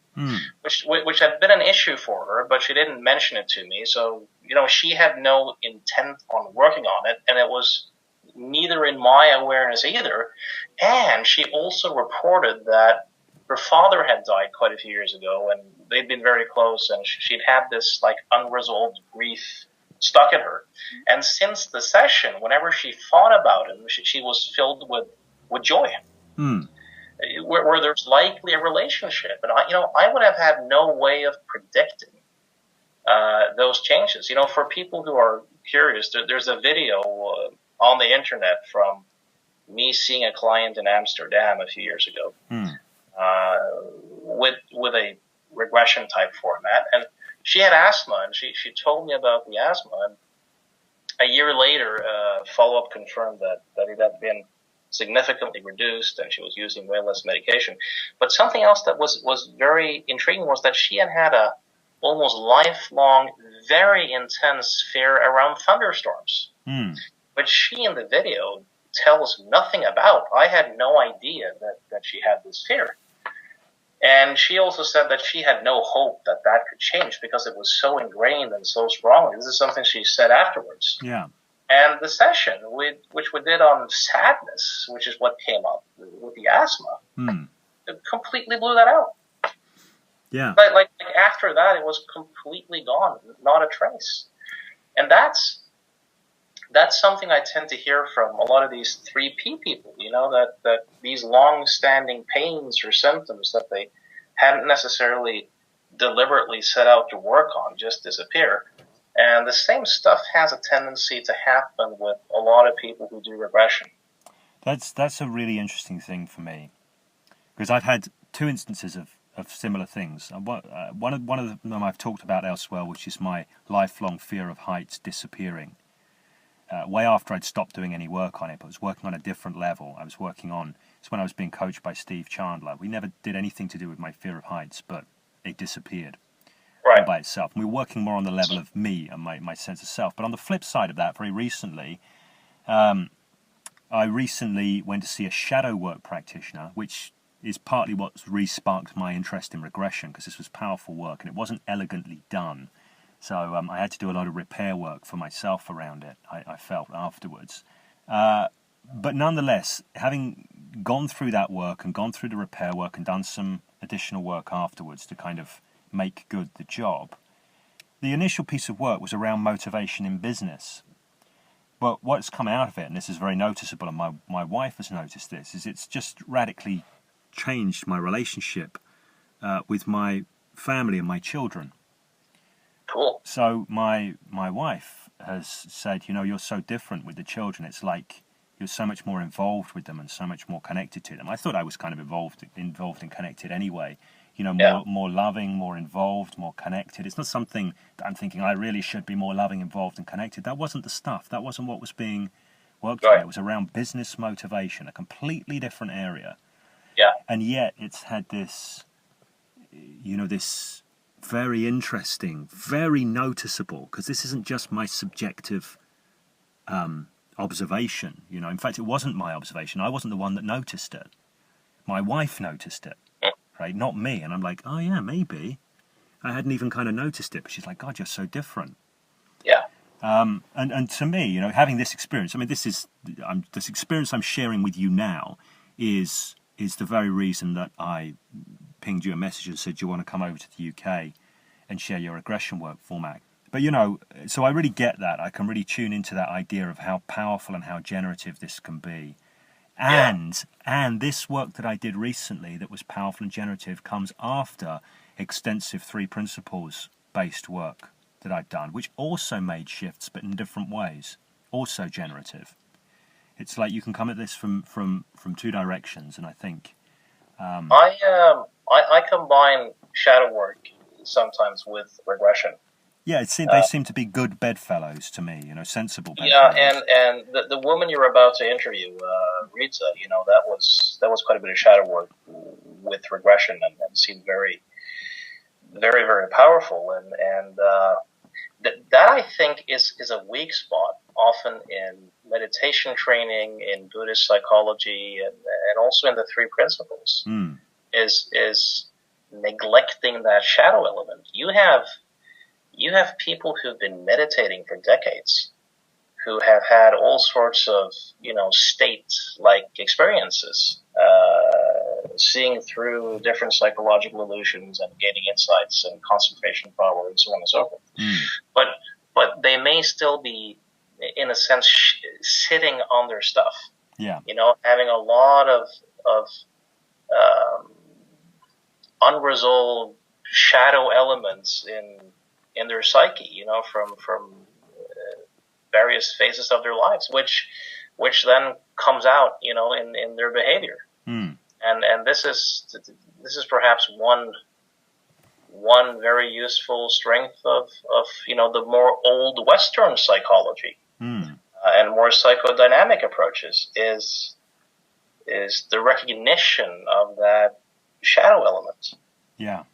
which had been an issue for her, but she didn't mention it to me. So, she had no intent on working on it, and it was neither in my awareness either. And she also reported that her father had died quite a few years ago, and they'd been very close, and she'd had this unresolved grief stuck in her. And since the session, whenever she thought about it, she was filled with joy. Where there's likely a relationship. And I would have had no way of predicting those changes. For people who are curious, there's a video on the internet from me seeing a client in Amsterdam a few years ago. With a regression type format, and she had asthma, and she told me about the asthma, and a year later, follow-up confirmed that it had been significantly reduced, and she was using way less medication. But something else that was very intriguing was that she had a almost lifelong, very intense fear around thunderstorms, which she in the video tells nothing about. I had no idea that she had this fear. And she also said that she had no hope that could change because it was so ingrained and so strongly. This is something she said afterwards. Yeah. And the session, which we did on sadness, which is what came up with the asthma, it completely blew that out. Yeah. But like after that, it was completely gone, not a trace. And that's something I tend to hear from a lot of these 3P people, that these long-standing pains or symptoms that they hadn't necessarily deliberately set out to work on just disappear. And the same stuff has a tendency to happen with a lot of people who do regression. That's a really interesting thing for me, because I've had two instances of similar things. One of them I've talked about elsewhere, which is my lifelong fear of heights disappearing. Way after I'd stopped doing any work on it, but I was working on a different level. It's when I was being coached by Steve Chandler. We never did anything to do with my fear of heights, but it disappeared all by itself. And we were working more on the level of me and my sense of self. But on the flip side of that, very recently, I recently went to see a shadow work practitioner, which is partly what's re-sparked my interest in regression, because this was powerful work and it wasn't elegantly done. So I had to do a lot of repair work for myself around it, I felt afterwards. But nonetheless, having gone through that work and gone through the repair work and done some additional work afterwards to kind of make good the job, the initial piece of work was around motivation in business. But what's come out of it, and this is very noticeable, and my wife has noticed this, is it's just radically changed my relationship with my family and my children. Cool. So my wife has said, you're so different with the children. It's like you're so much more involved with them and so much more connected to them. I thought I was kind of involved and connected anyway. More loving, more involved, more connected. It's not something that I'm thinking I really should be more loving, involved, and connected. That wasn't the stuff. That wasn't what was being worked on. It was around business motivation, a completely different area. Yeah. And yet it's had this, this very interesting, very noticeable, because this isn't just my subjective observation. In fact, it wasn't my observation. I wasn't the one that noticed it. My wife noticed it, right? Not me. And I'm like, oh yeah, maybe. I hadn't even kind of noticed it, but she's like, God, you're so different. Yeah. And to me, having this experience, this experience I'm sharing with you now is the very reason that I pinged you a message and said, do you want to come over to the UK and share your regression work format? But, so I really get that. I can really tune into that idea of how powerful and how generative this can be. And this work that I did recently that was powerful and generative comes after extensive 3 principles-based work that I've done, which also made shifts, but in different ways, also generative. It's like you can come at this from 2 directions, and I think I combine shadow work sometimes with regression. Yeah, they seem to be good bedfellows to me, sensible bedfellows. Yeah, and the woman you're about to interview, Rita, that was quite a bit of shadow work with regression and seemed very, very, very powerful. And that I think is a weak spot often in meditation training, in Buddhist psychology, and also in the three principles, is neglecting that shadow element. You have people who've been meditating for decades, who have had all sorts of, state-like experiences, seeing through different psychological illusions and gaining insights and concentration power and so on and so forth. But they may still be, in a sense, sitting on their stuff. Yeah. Having a lot of unresolved shadow elements in their psyche, from various phases of their lives, which then comes out, in their behavior. And this is perhaps one very useful strength of the more old Western psychology and more psychodynamic approaches is the recognition of that shadow element. Yeah.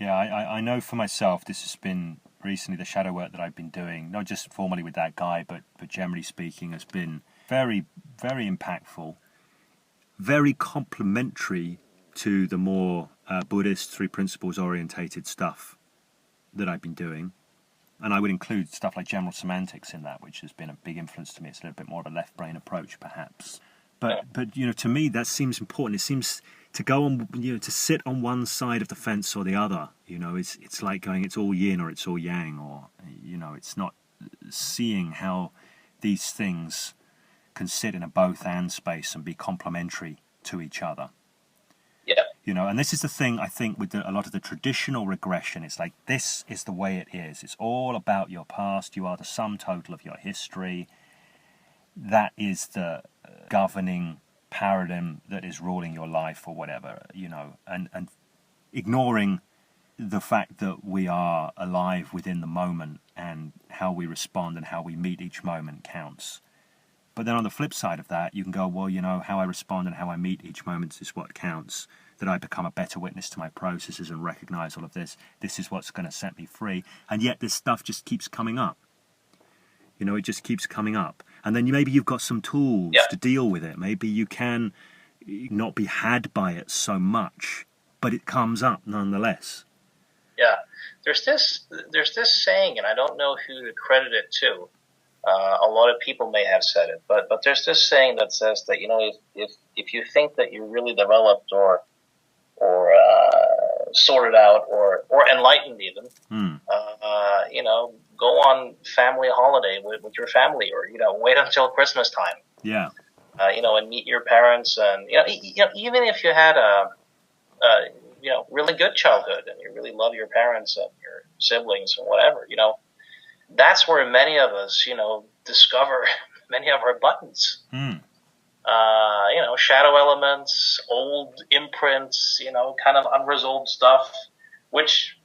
I know for myself, this has been recently the shadow work that I've been doing, not just formally with that guy, but generally speaking, has been very, very impactful, very complementary to the more Buddhist three principles orientated stuff that I've been doing. And I would include stuff like general semantics in that, which has been a big influence to me. It's a little bit more of a left brain approach, perhaps. But to me, that seems important. It seems to go on, to sit on one side of the fence or the other. It's like going, it's all yin or it's all yang, or it's not seeing how these things can sit in a both and space and be complementary to each other. Yeah. And this is the thing, I think, with a lot of the traditional regression. It's like, this is the way it is. It's all about your past. You are the sum total of your history. That is the governing paradigm that is ruling your life or whatever, and ignoring the fact that we are alive within the moment and how we respond and how we meet each moment counts. But then on the flip side of that, you can go, well, how I respond and how I meet each moment is what counts, that I become a better witness to my processes and recognize all of this. This is what's going to set me free. And yet this stuff just keeps coming up. It just keeps coming up. And then maybe you've got some tools to deal with it. Maybe you can not be had by it so much, but it comes up nonetheless. Yeah. There's this saying, and I don't know who to credit it to. A lot of people may have said it, but there's this saying that says that, if you think that you're really developed or sorted out or enlightened even, go on family holiday with your family, or, wait until Christmas time. Yeah. And meet your parents, and, even if you had a really good childhood and you really love your parents and your siblings and whatever, that's where many of us, discover many of our buttons. Shadow elements, old imprints, kind of unresolved stuff, which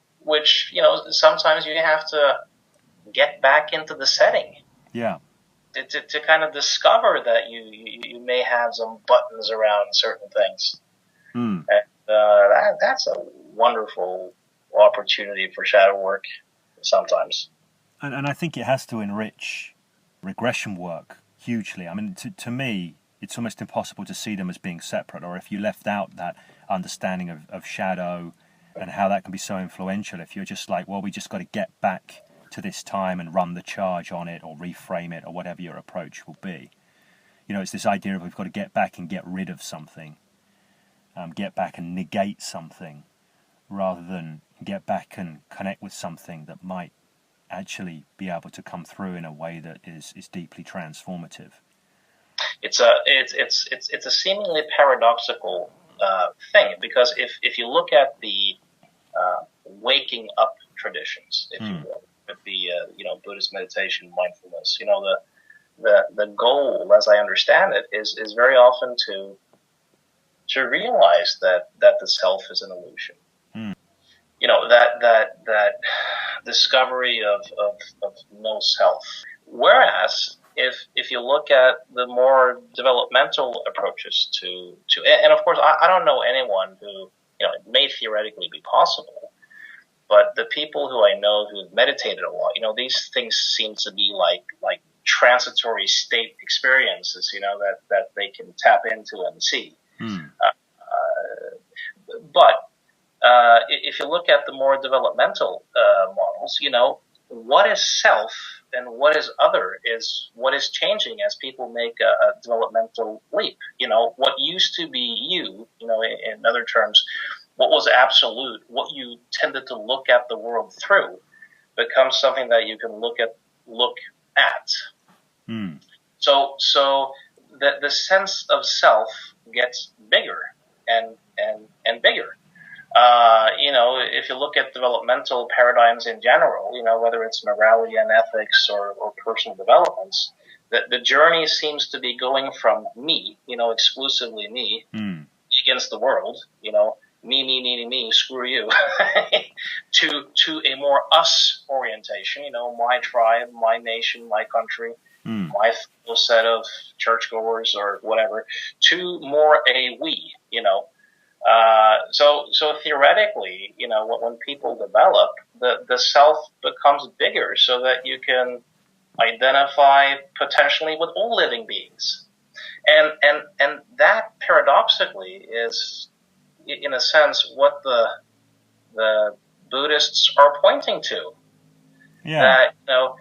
sometimes you have to get back into the setting. Yeah. To kind of discover that you may have some buttons around certain things. And that's a wonderful opportunity for shadow work sometimes. And I think it has to enrich regression work hugely. I mean, to me, it's almost impossible to see them as being separate, or if you left out that understanding of shadow and how that can be so influential, if you're just like, well, we just got to get back to this time and run the charge on it or reframe it or whatever your approach will be. It's this idea of we've got to get back and get rid of something, get back and negate something, rather than get back and connect with something that might actually be able to come through in a way that is deeply transformative. It's a seemingly paradoxical thing, because if you look at the waking up traditions, if you will, with the Buddhist meditation, mindfulness, the goal, as I understand it, is very often to realize that the self is an illusion. Mm. You know, that discovery of no self. Whereas if you look at the more developmental approaches to and of course I don't know anyone who, you know, it may theoretically be possible, but the people who I know who've meditated a lot, you know, these things seem to be like transitory state experiences, you know, that they can tap into and see. Mm. But if you look at the more developmental models, you know, what is self and what is other is what is changing as people make a developmental leap. You know, what used to be you, you know, in other terms, what was absolute, what you tended to look at the world through, becomes something that you can look at. Mm. So the sense of self gets bigger and bigger. You know, if you look at developmental paradigms in general, you know, whether it's morality and ethics or personal developments, the journey seems to be going from me, you know, exclusively me, against the world, you know, me, screw you, to a more us orientation, you know, my tribe, my nation, my country, my set of churchgoers or whatever, to more a we, you know. So theoretically, you know, when people develop, the self becomes bigger so that you can identify potentially with all living beings. And that paradoxically is, in a sense, what the Buddhists are pointing to. Yeah. That, you know,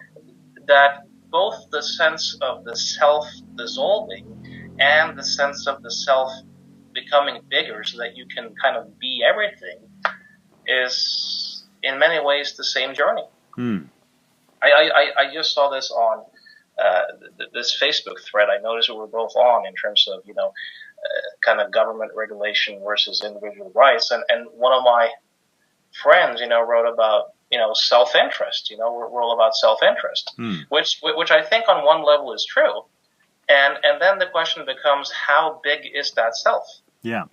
that both the sense of the self dissolving and the sense of the self becoming bigger so that you can kind of be everything is in many ways the same journey. I just saw this on this Facebook thread I noticed we were both on in terms of, you know, kind of government regulation versus individual rights. And one of my friends, you know, wrote about, you know, self-interest. You know, we're all about self-interest, which I think on one level is true. And then the question becomes, how big is that self? Yeah.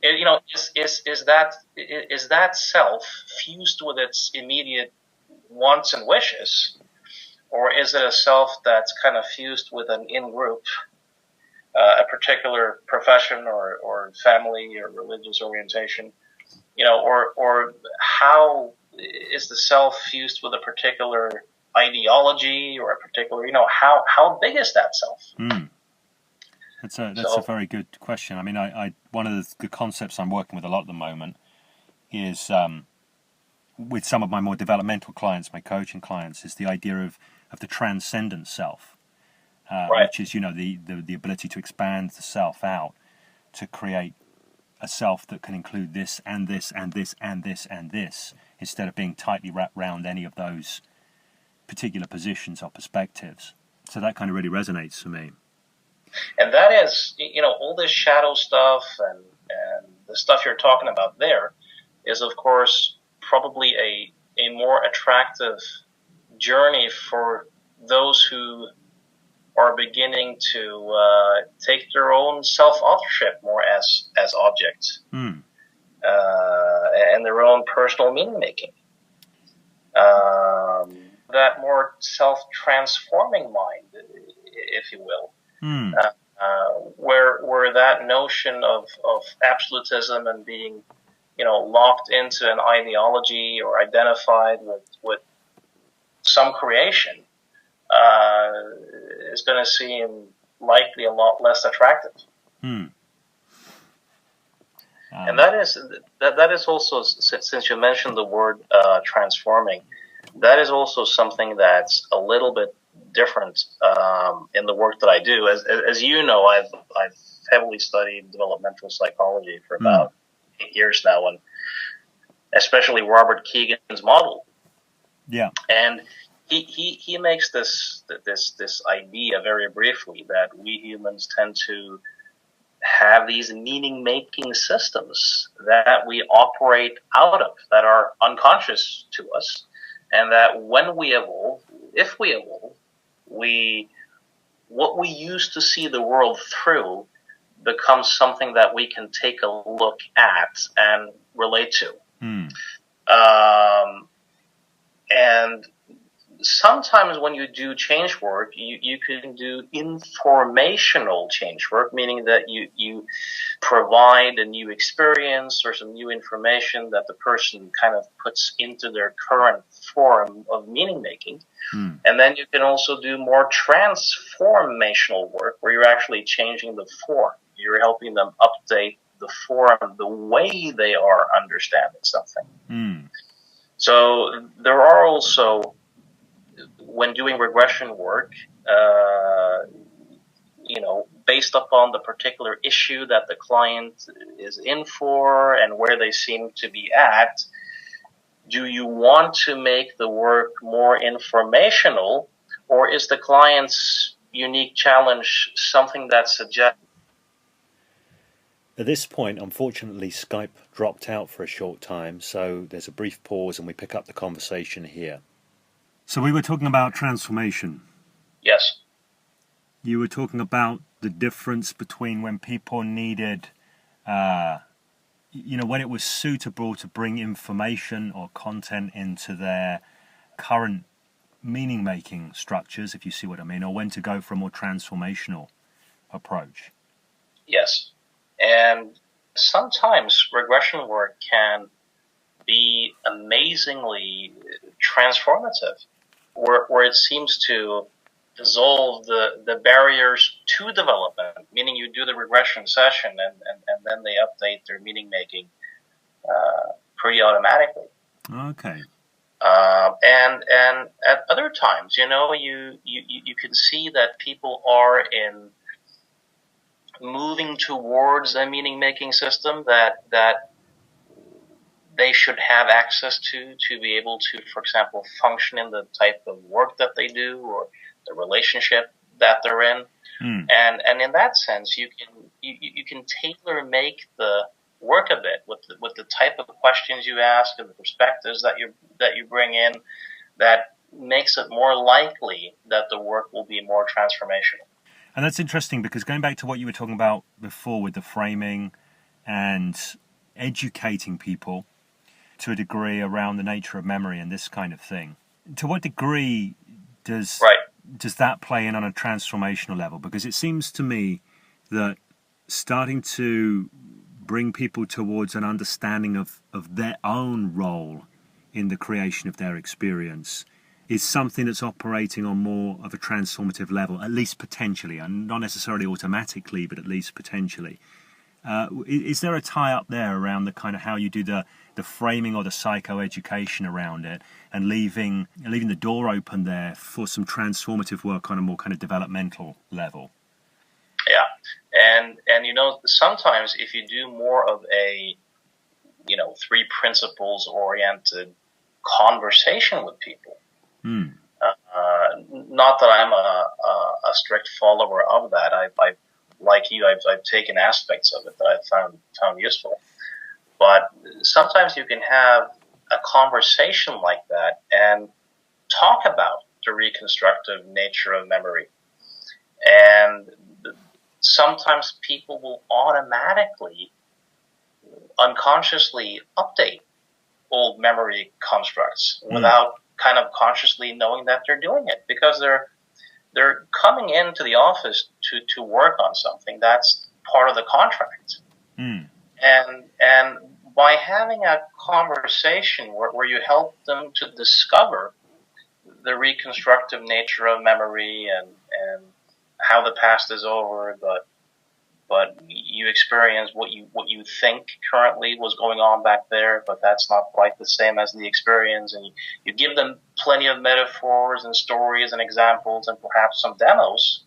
You know, is that self fused with its immediate wants and wishes, or is it a self that's kind of fused with an in-group, a particular profession or family or religious orientation? You know, or how is the self fused with a particular ideology or a particular, you know, how big is that self? That's a very good question. I mean, I one of the concepts I'm working with a lot at the moment is with some of my more developmental clients, my coaching clients, is the idea of the transcendent self, which is, you know, the ability to expand the self out to create a self that can include this and this and this and this and this, instead of being tightly wrapped around any of those particular positions or perspectives. So that kind of really resonates for me. And that is, you know, all this shadow stuff and the stuff you're talking about there is, of course, probably a more attractive journey for those who are beginning to take their own self-authorship more as objects and their own personal meaning-making. That more self-transforming mind, if you will. Where that notion of absolutism and being, you know, locked into an ideology or identified with some creation is going to seem likely a lot less attractive. And that is also, since you mentioned the word transforming, that is also something that's a little bit different in the work that I do. As you know, I've heavily studied developmental psychology for about 8 years now, and especially Robert Kegan's model. Yeah. And he makes this idea very briefly that we humans tend to have these meaning-making systems that we operate out of, that are unconscious to us, and that when we evolve, if we evolve, what we used to see the world through becomes something that we can take a look at and relate to. And sometimes when you do change work, you can do informational change work, meaning that you provide a new experience or some new information that the person kind of puts into their current form of meaning making. And then you can also do more transformational work where you're actually changing the form. You're helping them update the form, the way they are understanding something. So there are also, when doing regression work, based upon the particular issue that the client is in for and where they seem to be at, do you want to make the work more informational, or is the client's unique challenge something that suggests? At this point, unfortunately, Skype dropped out for a short time, so there's a brief pause and we pick up the conversation here. So we were talking about transformation. Yes. You were talking about the difference between when people needed, when it was suitable to bring information or content into their current meaning-making structures, if you see what I mean, or when to go for a more transformational approach. Yes. And sometimes regression work can be amazingly transformative, where it seems to dissolve the barriers to development, meaning you do the regression session and then they update their meaning making pretty automatically. Okay. And at other times, you can see that people are in moving towards a meaning making system that they should have access to be able to, for example, function in the type of work that they do or the relationship that they're in. And in that sense, you can tailor make the work a bit with the type of questions you ask and the perspectives that you bring in, that makes it more likely that the work will be more transformational. And that's interesting, because going back to what you were talking about before with the framing and educating people to a degree around the nature of memory and this kind of thing, to what degree does that play in on a transformational level? Because it seems to me that starting to bring people towards an understanding of their own role in the creation of their experience is something that's operating on more of a transformative level, at least potentially, and not necessarily automatically, but at least potentially. Is there a tie-up there around the kind of how you do the framing or the psychoeducation around it, and leaving the door open there for some transformative work on a more kind of developmental level? Yeah, and sometimes if you do more of a 3 principles oriented conversation with people, not that I'm a strict follower of that. I've like you, I've taken aspects of it that I found useful. But sometimes you can have a conversation like that and talk about the reconstructive nature of memory. And sometimes people will automatically, unconsciously update old memory constructs without kind of consciously knowing that they're doing it, because they're coming into the office to work on something that's part of the contract. And by having a conversation where you help them to discover the reconstructive nature of memory and how the past is over, but you experience what you think currently was going on back there, but that's not quite the same as the experience, and you give them plenty of metaphors and stories and examples and perhaps some demos.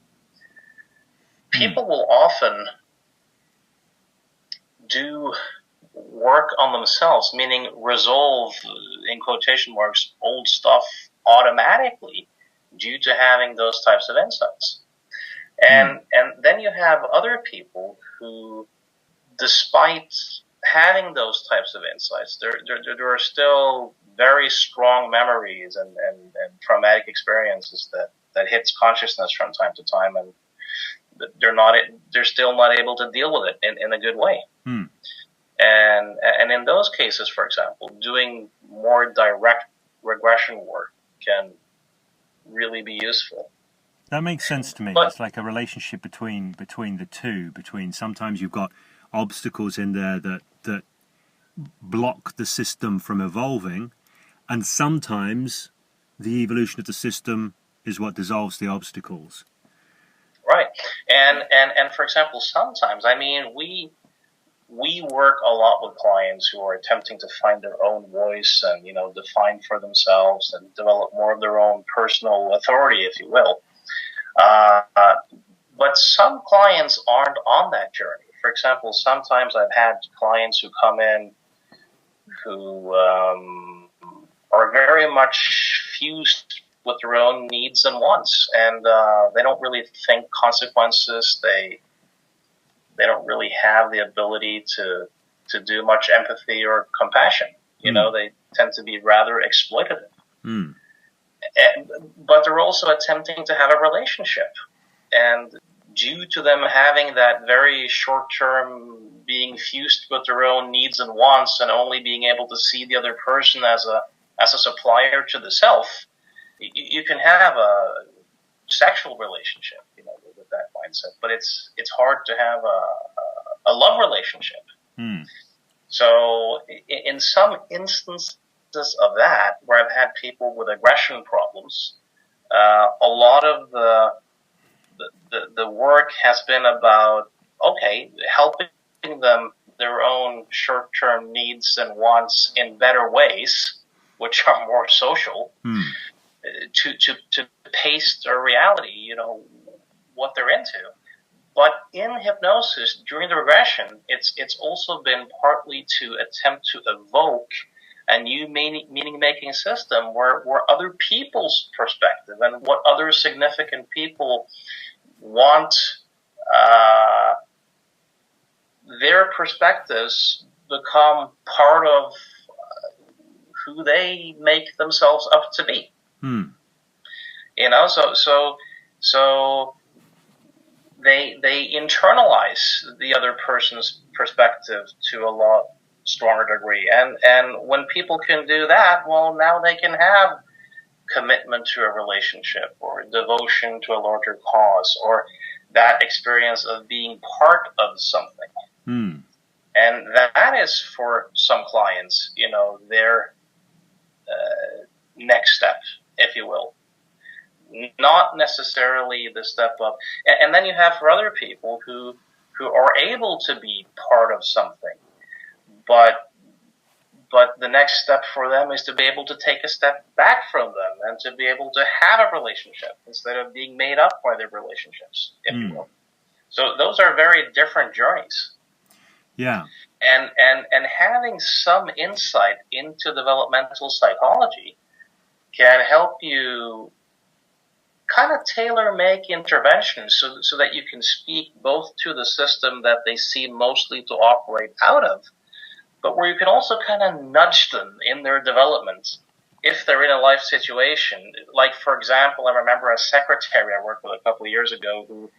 People will often do work on themselves, meaning resolve, in quotation marks, old stuff automatically due to having those types of insights. And then you have other people who, despite having those types of insights, there are still very strong memories and traumatic experiences that hits consciousness from time to time, and they're still not able to deal with it in a good way. And in those cases, for example, doing more direct regression work can really be useful. That makes sense to me. But it's like a relationship between the two. Between sometimes you've got obstacles in there that block the system from evolving, and sometimes the evolution of the system is what dissolves the obstacles. Right. And for example, sometimes, I mean, we work a lot with clients who are attempting to find their own voice and, define for themselves and develop more of their own personal authority, if you will. But some clients aren't on that journey. For example, sometimes I've had clients who come in who are very much fused with their own needs and wants, and they don't really think consequences. They don't really have the ability to do much empathy or compassion. They tend to be rather exploitative. But they're also attempting to have a relationship. And due to them having that very short-term being fused with their own needs and wants and only being able to see the other person as a supplier to the self, you can have a sexual relationship, with that mindset. But it's hard to have a love relationship. So in some instances of that, where I've had people with aggression problems, a lot of the work has been about, helping them their own short-term needs and wants in better ways, which are more social, to paste their reality, what they're into. But in hypnosis, during the regression, it's also been partly to attempt to evoke a new meaning-making system where other people's perspective and what other significant people want their perspectives become part of who they make themselves up to be. So they internalize the other person's perspective to a lot stronger degree. And when people can do that, well, now they can have commitment to a relationship or devotion to a larger cause or that experience of being part of something. And that is, for some clients, their next step, if you will. Not necessarily the step up. And then you have for other people who are able to be part of something, but the next step for them is to be able to take a step back from them and to be able to have a relationship instead of being made up by their relationships, if you will. So those are very different journeys. Yeah. And having some insight into developmental psychology can help you kind of tailor-make interventions so that you can speak both to the system that they seem mostly to operate out of, but where you can also kind of nudge them in their development if they're in a life situation. Like, for example, I remember a secretary I worked with a couple of years ago who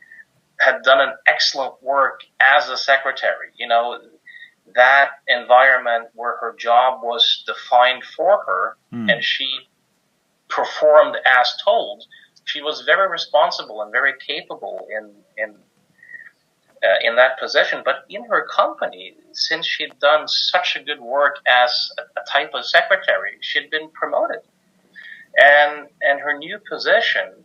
had done an excellent work as a secretary. That environment where her job was defined for her and she performed as told. She was very responsible and very capable in that position. But in her company, since she'd done such a good work as a type of secretary, she'd been promoted. And her new position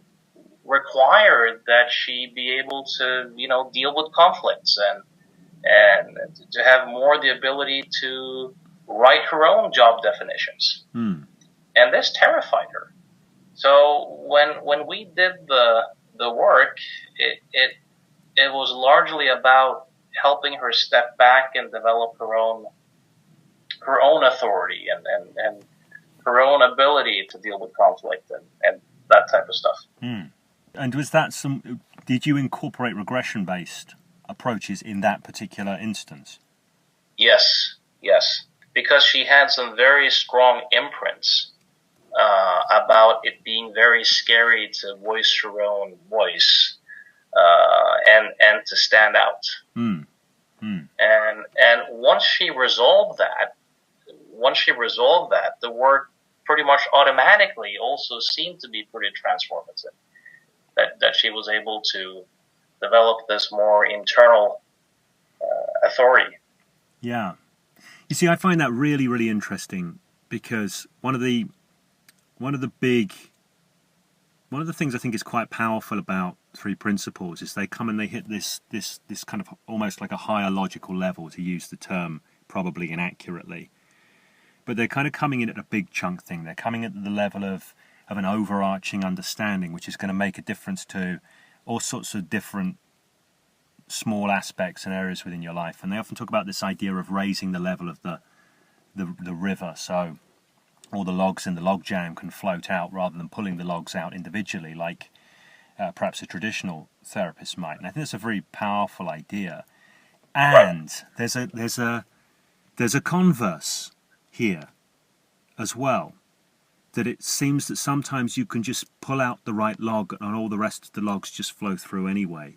required that she be able to, deal with conflicts and to have more the ability to write her own job definitions. And this terrified her. So when we did the work, it was largely about helping her step back and develop her own authority and her own ability to deal with conflict and that type of stuff. And was that did you incorporate regression-based approaches in that particular instance? Yes, because she had some very strong imprints about it being very scary to voice her own voice, and to stand out. And once she resolved that, the work pretty much automatically also seemed to be pretty transformative. That she was able to develop this more internal authority. Yeah. You see, I find that really, really interesting, because one of the things I think is quite powerful about three principles is they come and they hit this kind of almost like a higher logical level, to use the term probably inaccurately. But they're kind of coming in at a big chunk thing. They're coming at the level of an overarching understanding, which is going to make a difference to all sorts of different small aspects and areas within your life. And they often talk about this idea of raising the level of the river, so all the logs in the log jam can float out rather than pulling the logs out individually, like perhaps a traditional therapist might. And I think that's a very powerful idea. And there's a converse here as well, that it seems that sometimes you can just pull out the right log and all the rest of the logs just flow through anyway,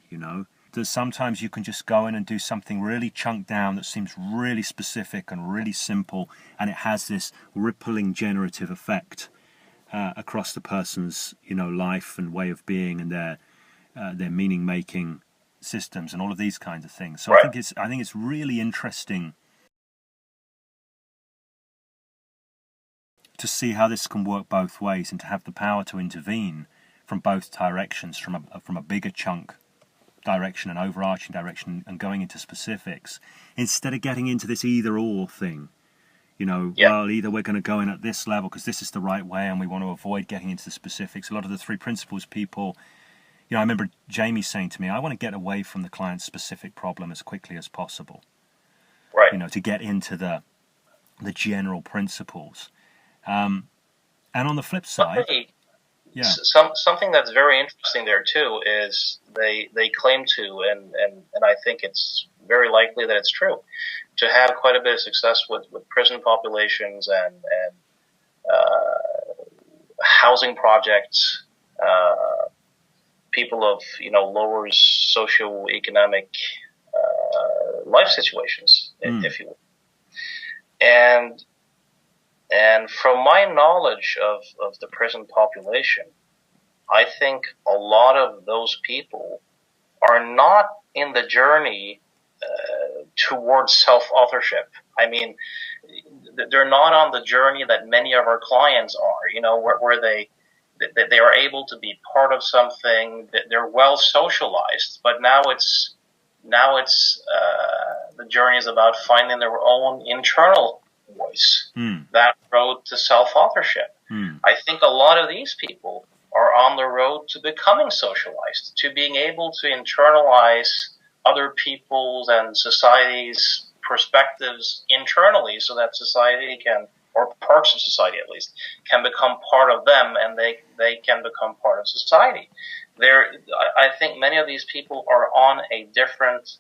that sometimes you can just go in and do something really chunked down that seems really specific and really simple, and it has this rippling generative effect across the person's life and way of being and their meaning making systems and all of these kinds of things. So I think it's really interesting to see how this can work both ways, and to have the power to intervene from both directions, from a bigger chunk direction, an overarching direction, and going into specifics, instead of getting into this either or thing. Well, either we're going to go in at this level because this is the right way and we want to avoid getting into the specifics. A lot of the three principles people, I remember Jamie saying to me, I want to get away from the client's specific problem as quickly as possible. Right. To get into the general principles. And on the flip side... Something that's very interesting there too is they claim to, and I think it's very likely that it's true, to have quite a bit of success with prison populations and housing projects, people of lower socioeconomic life situations, if you will, And from my knowledge of the prison population, I think a lot of those people are not in the journey towards self-authorship. I mean, they're not on the journey that many of our clients are, where they are able to be part of something, that they're well socialized, but now it's the journey is about finding their own internal voice, that road to self-authorship. I think a lot of these people are on the road to becoming socialized, to being able to internalize other people's and society's perspectives internally, so that society can, or parts of society at least, can become part of them, and they can become part of society. I think many of these people are on a different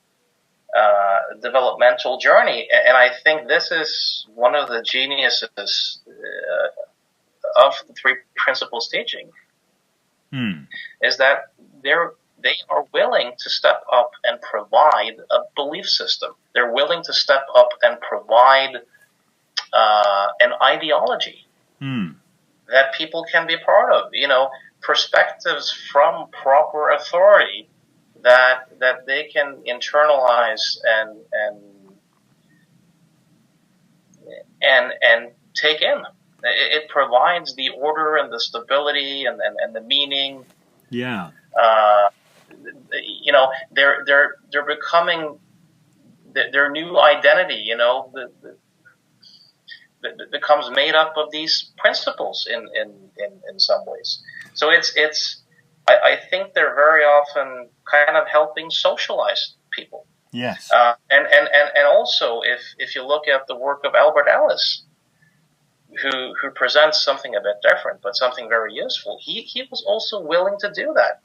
developmental journey, and I think this is one of the geniuses of the three principles teaching, is that they are willing to step up and provide a belief system. They're willing to step up and provide an ideology that people can be part of. Perspectives from proper authority that they can internalize and take in. It provides the order and the stability and the meaning. Yeah. They're becoming their new identity. That becomes made up of these principles in some ways. So I think they're very often kind of helping socialize people. Yes. And also, if you look at the work of Albert Ellis, who presents something a bit different, but something very useful, he was also willing to do that.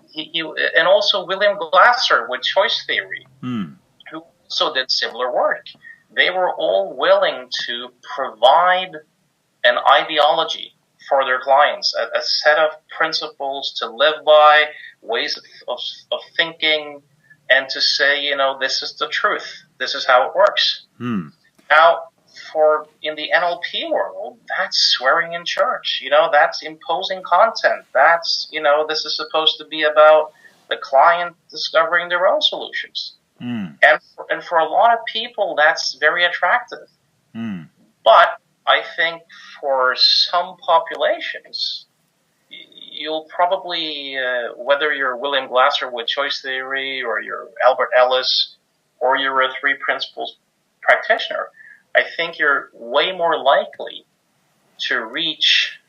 And also William Glasser with choice theory, who also did similar work. They were all willing to provide an ideology for their clients, a set of principles to live by, ways of thinking, and to say, this is the truth. This is how it works. Now, in the NLP world, that's swearing in church. That's imposing content. That's, this is supposed to be about the client discovering their own solutions. And for a lot of people, that's very attractive. But I think for some populations, you'll probably, whether you're William Glasser with choice theory, or you're Albert Ellis, or you're a three principles practitioner, I think you're way more likely to reach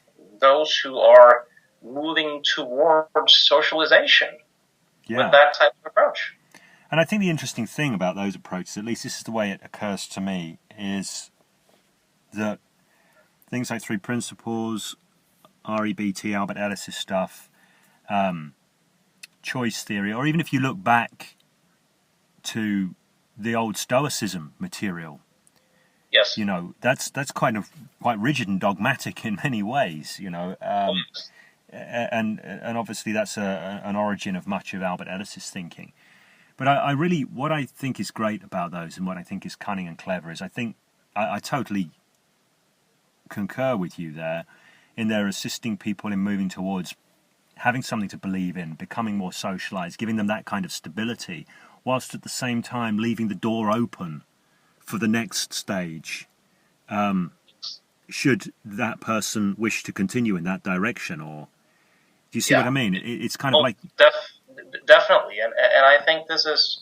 those who are moving towards socialization with that type of approach. And I think the interesting thing about those approaches, at least this is the way it occurs to me, is that things like three principles, REBT, Albert Ellis' stuff, choice theory, or even if you look back to the old Stoicism material, yes, that's quite rigid and dogmatic in many ways, and obviously that's an origin of much of Albert Ellis' thinking. But what I think is great about those, and what I think is cunning and clever, is I totally concur with you there, in their assisting people in moving towards having something to believe in, becoming more socialized, giving them that kind of stability, whilst at the same time leaving the door open for the next stage, should that person wish to continue in that direction. Or do you see what I mean? It's kind of like... Definitely, and I think this is,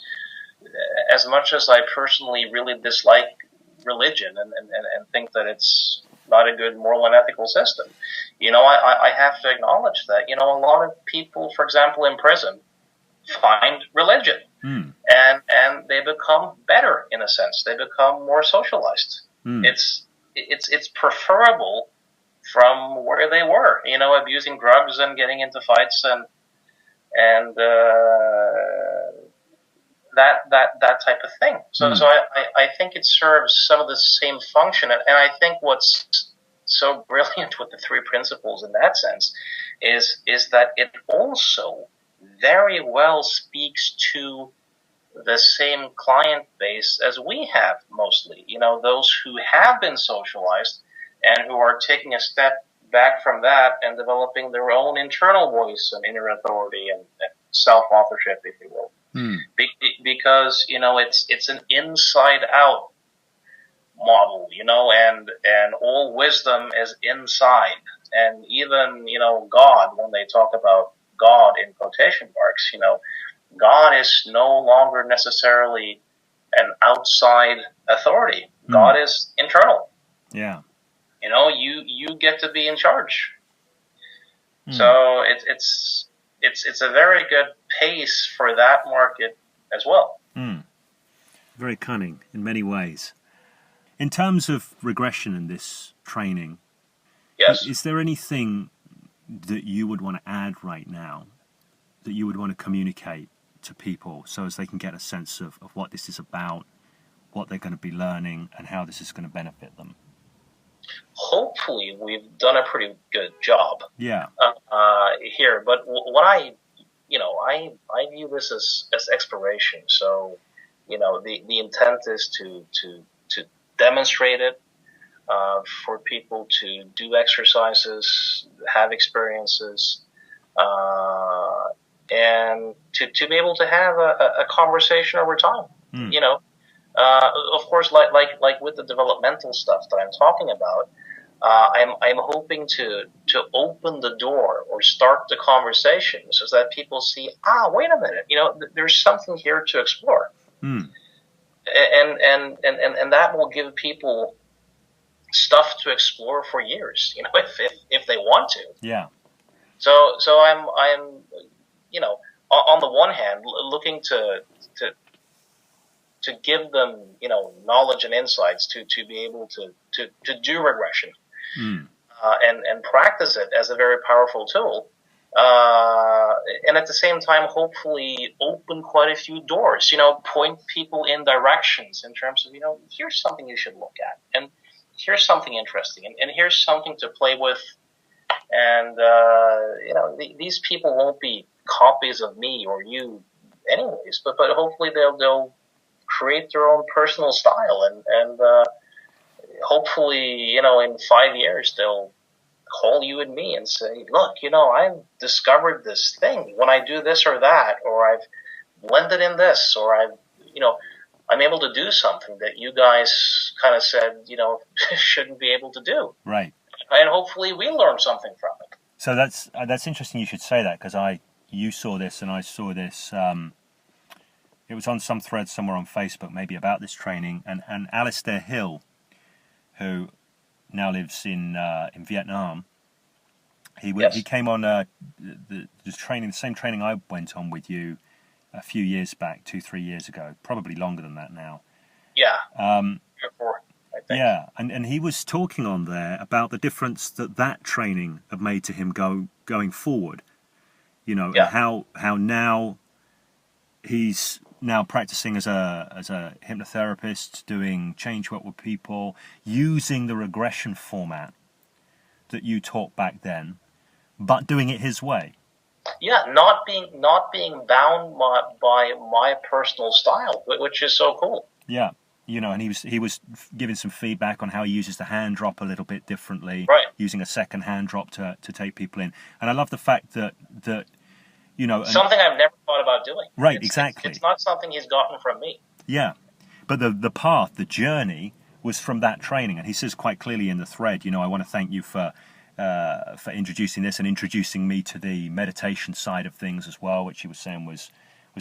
as much as I personally really dislike religion and think that it's not a good moral and ethical system, I have to acknowledge that, a lot of people, for example, in prison, find religion, and they become better in a sense. They become more socialized. It's preferable from where they were, abusing drugs and getting into fights and that type of thing. So I think it serves some of the same function, and I think what's so brilliant with the three principles in that sense is that it also very well speaks to the same client base as we have mostly. Those who have been socialized and who are taking a step back from that and developing their own internal voice and inner authority and self-authorship, if you will. Because, it's an inside-out model, and all wisdom is inside. And even, God, when they talk about God in quotation marks, God is no longer necessarily an outside authority. God is internal. Yeah. You get to be in charge. So it's a very good pace for that market as well. Very cunning in many ways. In terms of regression in this training, yes, is there anything that you would want to add right now, that you would want to communicate to people so as they can get a sense of what this is about, what they're going to be learning, and how this is going to benefit them? Hopefully we've done a pretty good job here, but what I view this as exploration. So the intent is to demonstrate it, for people to do exercises, have experiences, and to be able to have a conversation over time. Of course, like with the developmental stuff that I'm talking about, I'm hoping to open the door or start the conversation so that people see, wait a minute, there's something here to explore, and that will give people stuff to explore for years, if they want to. Yeah. So I'm on the one hand looking to give them, knowledge and insights to be able to do regression, and practice it as a very powerful tool. And at the same time, hopefully open quite a few doors, point people in directions in terms of, here's something you should look at, and here's something interesting, and here's something to play with And these people won't be copies of me or you, anyways. But hopefully they'll create their own personal style, and hopefully in 5 years they'll call you and me and say, look, I've discovered this thing when I do this or that, or I've blended in this, or I'm able to do something that you guys kind of said, shouldn't be able to do. Right. And hopefully we learn something from it. So that's interesting you should say that, because you saw this and I saw this. It was on some thread somewhere on Facebook, maybe, about this training, and Alistair Hill, who now lives in Vietnam. He came on the same training I went on with you a few years back, 2-3 years ago, probably longer than that now. Yeah. 4, I think. Yeah, and he was talking on there about the difference that training had made to him going forward. And how now he's now practicing as a hypnotherapist, doing change work with people, using the regression format that you taught back then, but doing it his way. Yeah, not being bound by my personal style, which is so cool. Yeah, and he was giving some feedback on how he uses the hand drop a little bit differently, right? Using a second hand drop to take people in, and I love the fact that something I've never thought about doing. Right, exactly. It's not something he's gotten from me. Yeah, but the path, the journey was from that training, and he says quite clearly in the thread, I want to thank you for introducing this and introducing me to the meditation side of things as well, which he was saying was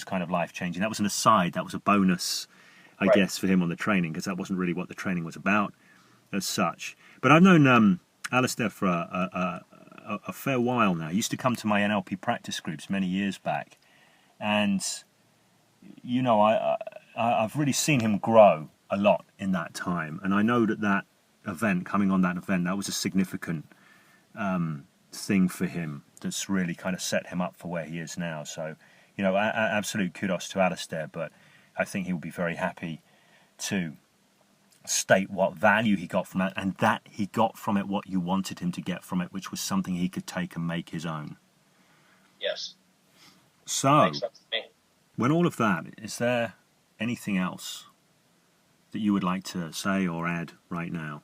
kind of life-changing. That was an aside, that was a bonus, I guess, for him on the training, because that wasn't really what the training was about as such. But I've known Alistair for a fair while now. He used to come to my NLP practice groups many years back, and I've really seen him grow a lot in that time, and I know that event, coming on that event, that was a significant thing for him that's really kind of set him up for where he is now. So, absolute kudos to Alistair, but I think he will be very happy to state what value he got from that, and that he got from it what you wanted him to get from it, which was something he could take and make his own. Yes. So, makes sense to me. When all of that, is there anything else that you would like to say or add right now?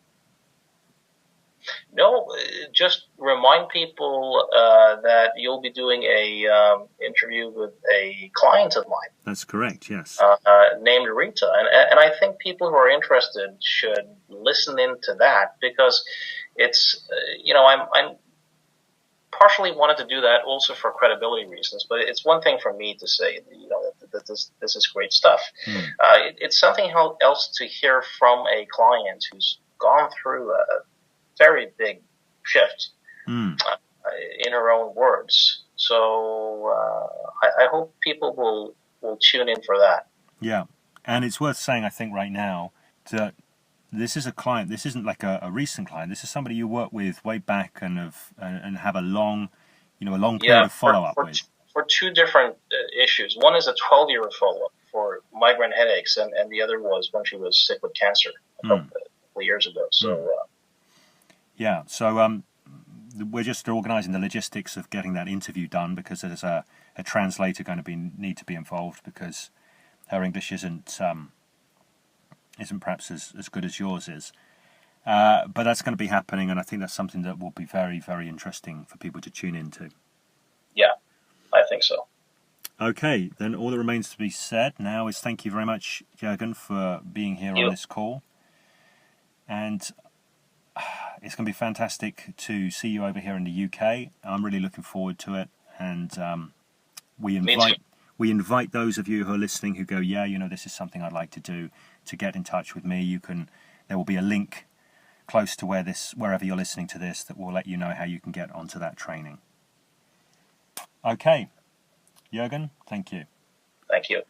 No, just remind people that you'll be doing a interview with a client of mine. That's correct, yes. Named Rita. And I think people who are interested should listen into that, because it's, I'm partially wanted to do that also for credibility reasons, but it's one thing for me to say, that this is great stuff. It's something else to hear from a client who's gone through a very big shift in her own words. So I hope people will tune in for that. Yeah, and it's worth saying, I think, right now, that this is a client. This isn't like a recent client. This is somebody you work with way back and have a long period of follow-up with. For two different issues. One is a 12-year follow-up for migraine headaches, and the other was when she was sick with cancer a couple of years ago. So. Yeah, so we're just organising the logistics of getting that interview done, because there's a translator going to need to be involved, because her English isn't perhaps as good as yours is. But that's going to be happening, and I think that's something that will be very, very interesting for people to tune into. Yeah, I think so. Okay, then all that remains to be said now is thank you very much, Jørgen, for being here on this call. And it's going to be fantastic to see you over here in the UK. I'm really looking forward to it, and we invite those of you who are listening who go, this is something I'd like to do, to get in touch with me. There will be a link close to wherever you're listening to this that will let you know how you can get onto that training. Okay, Jørgen, thank you. Thank you.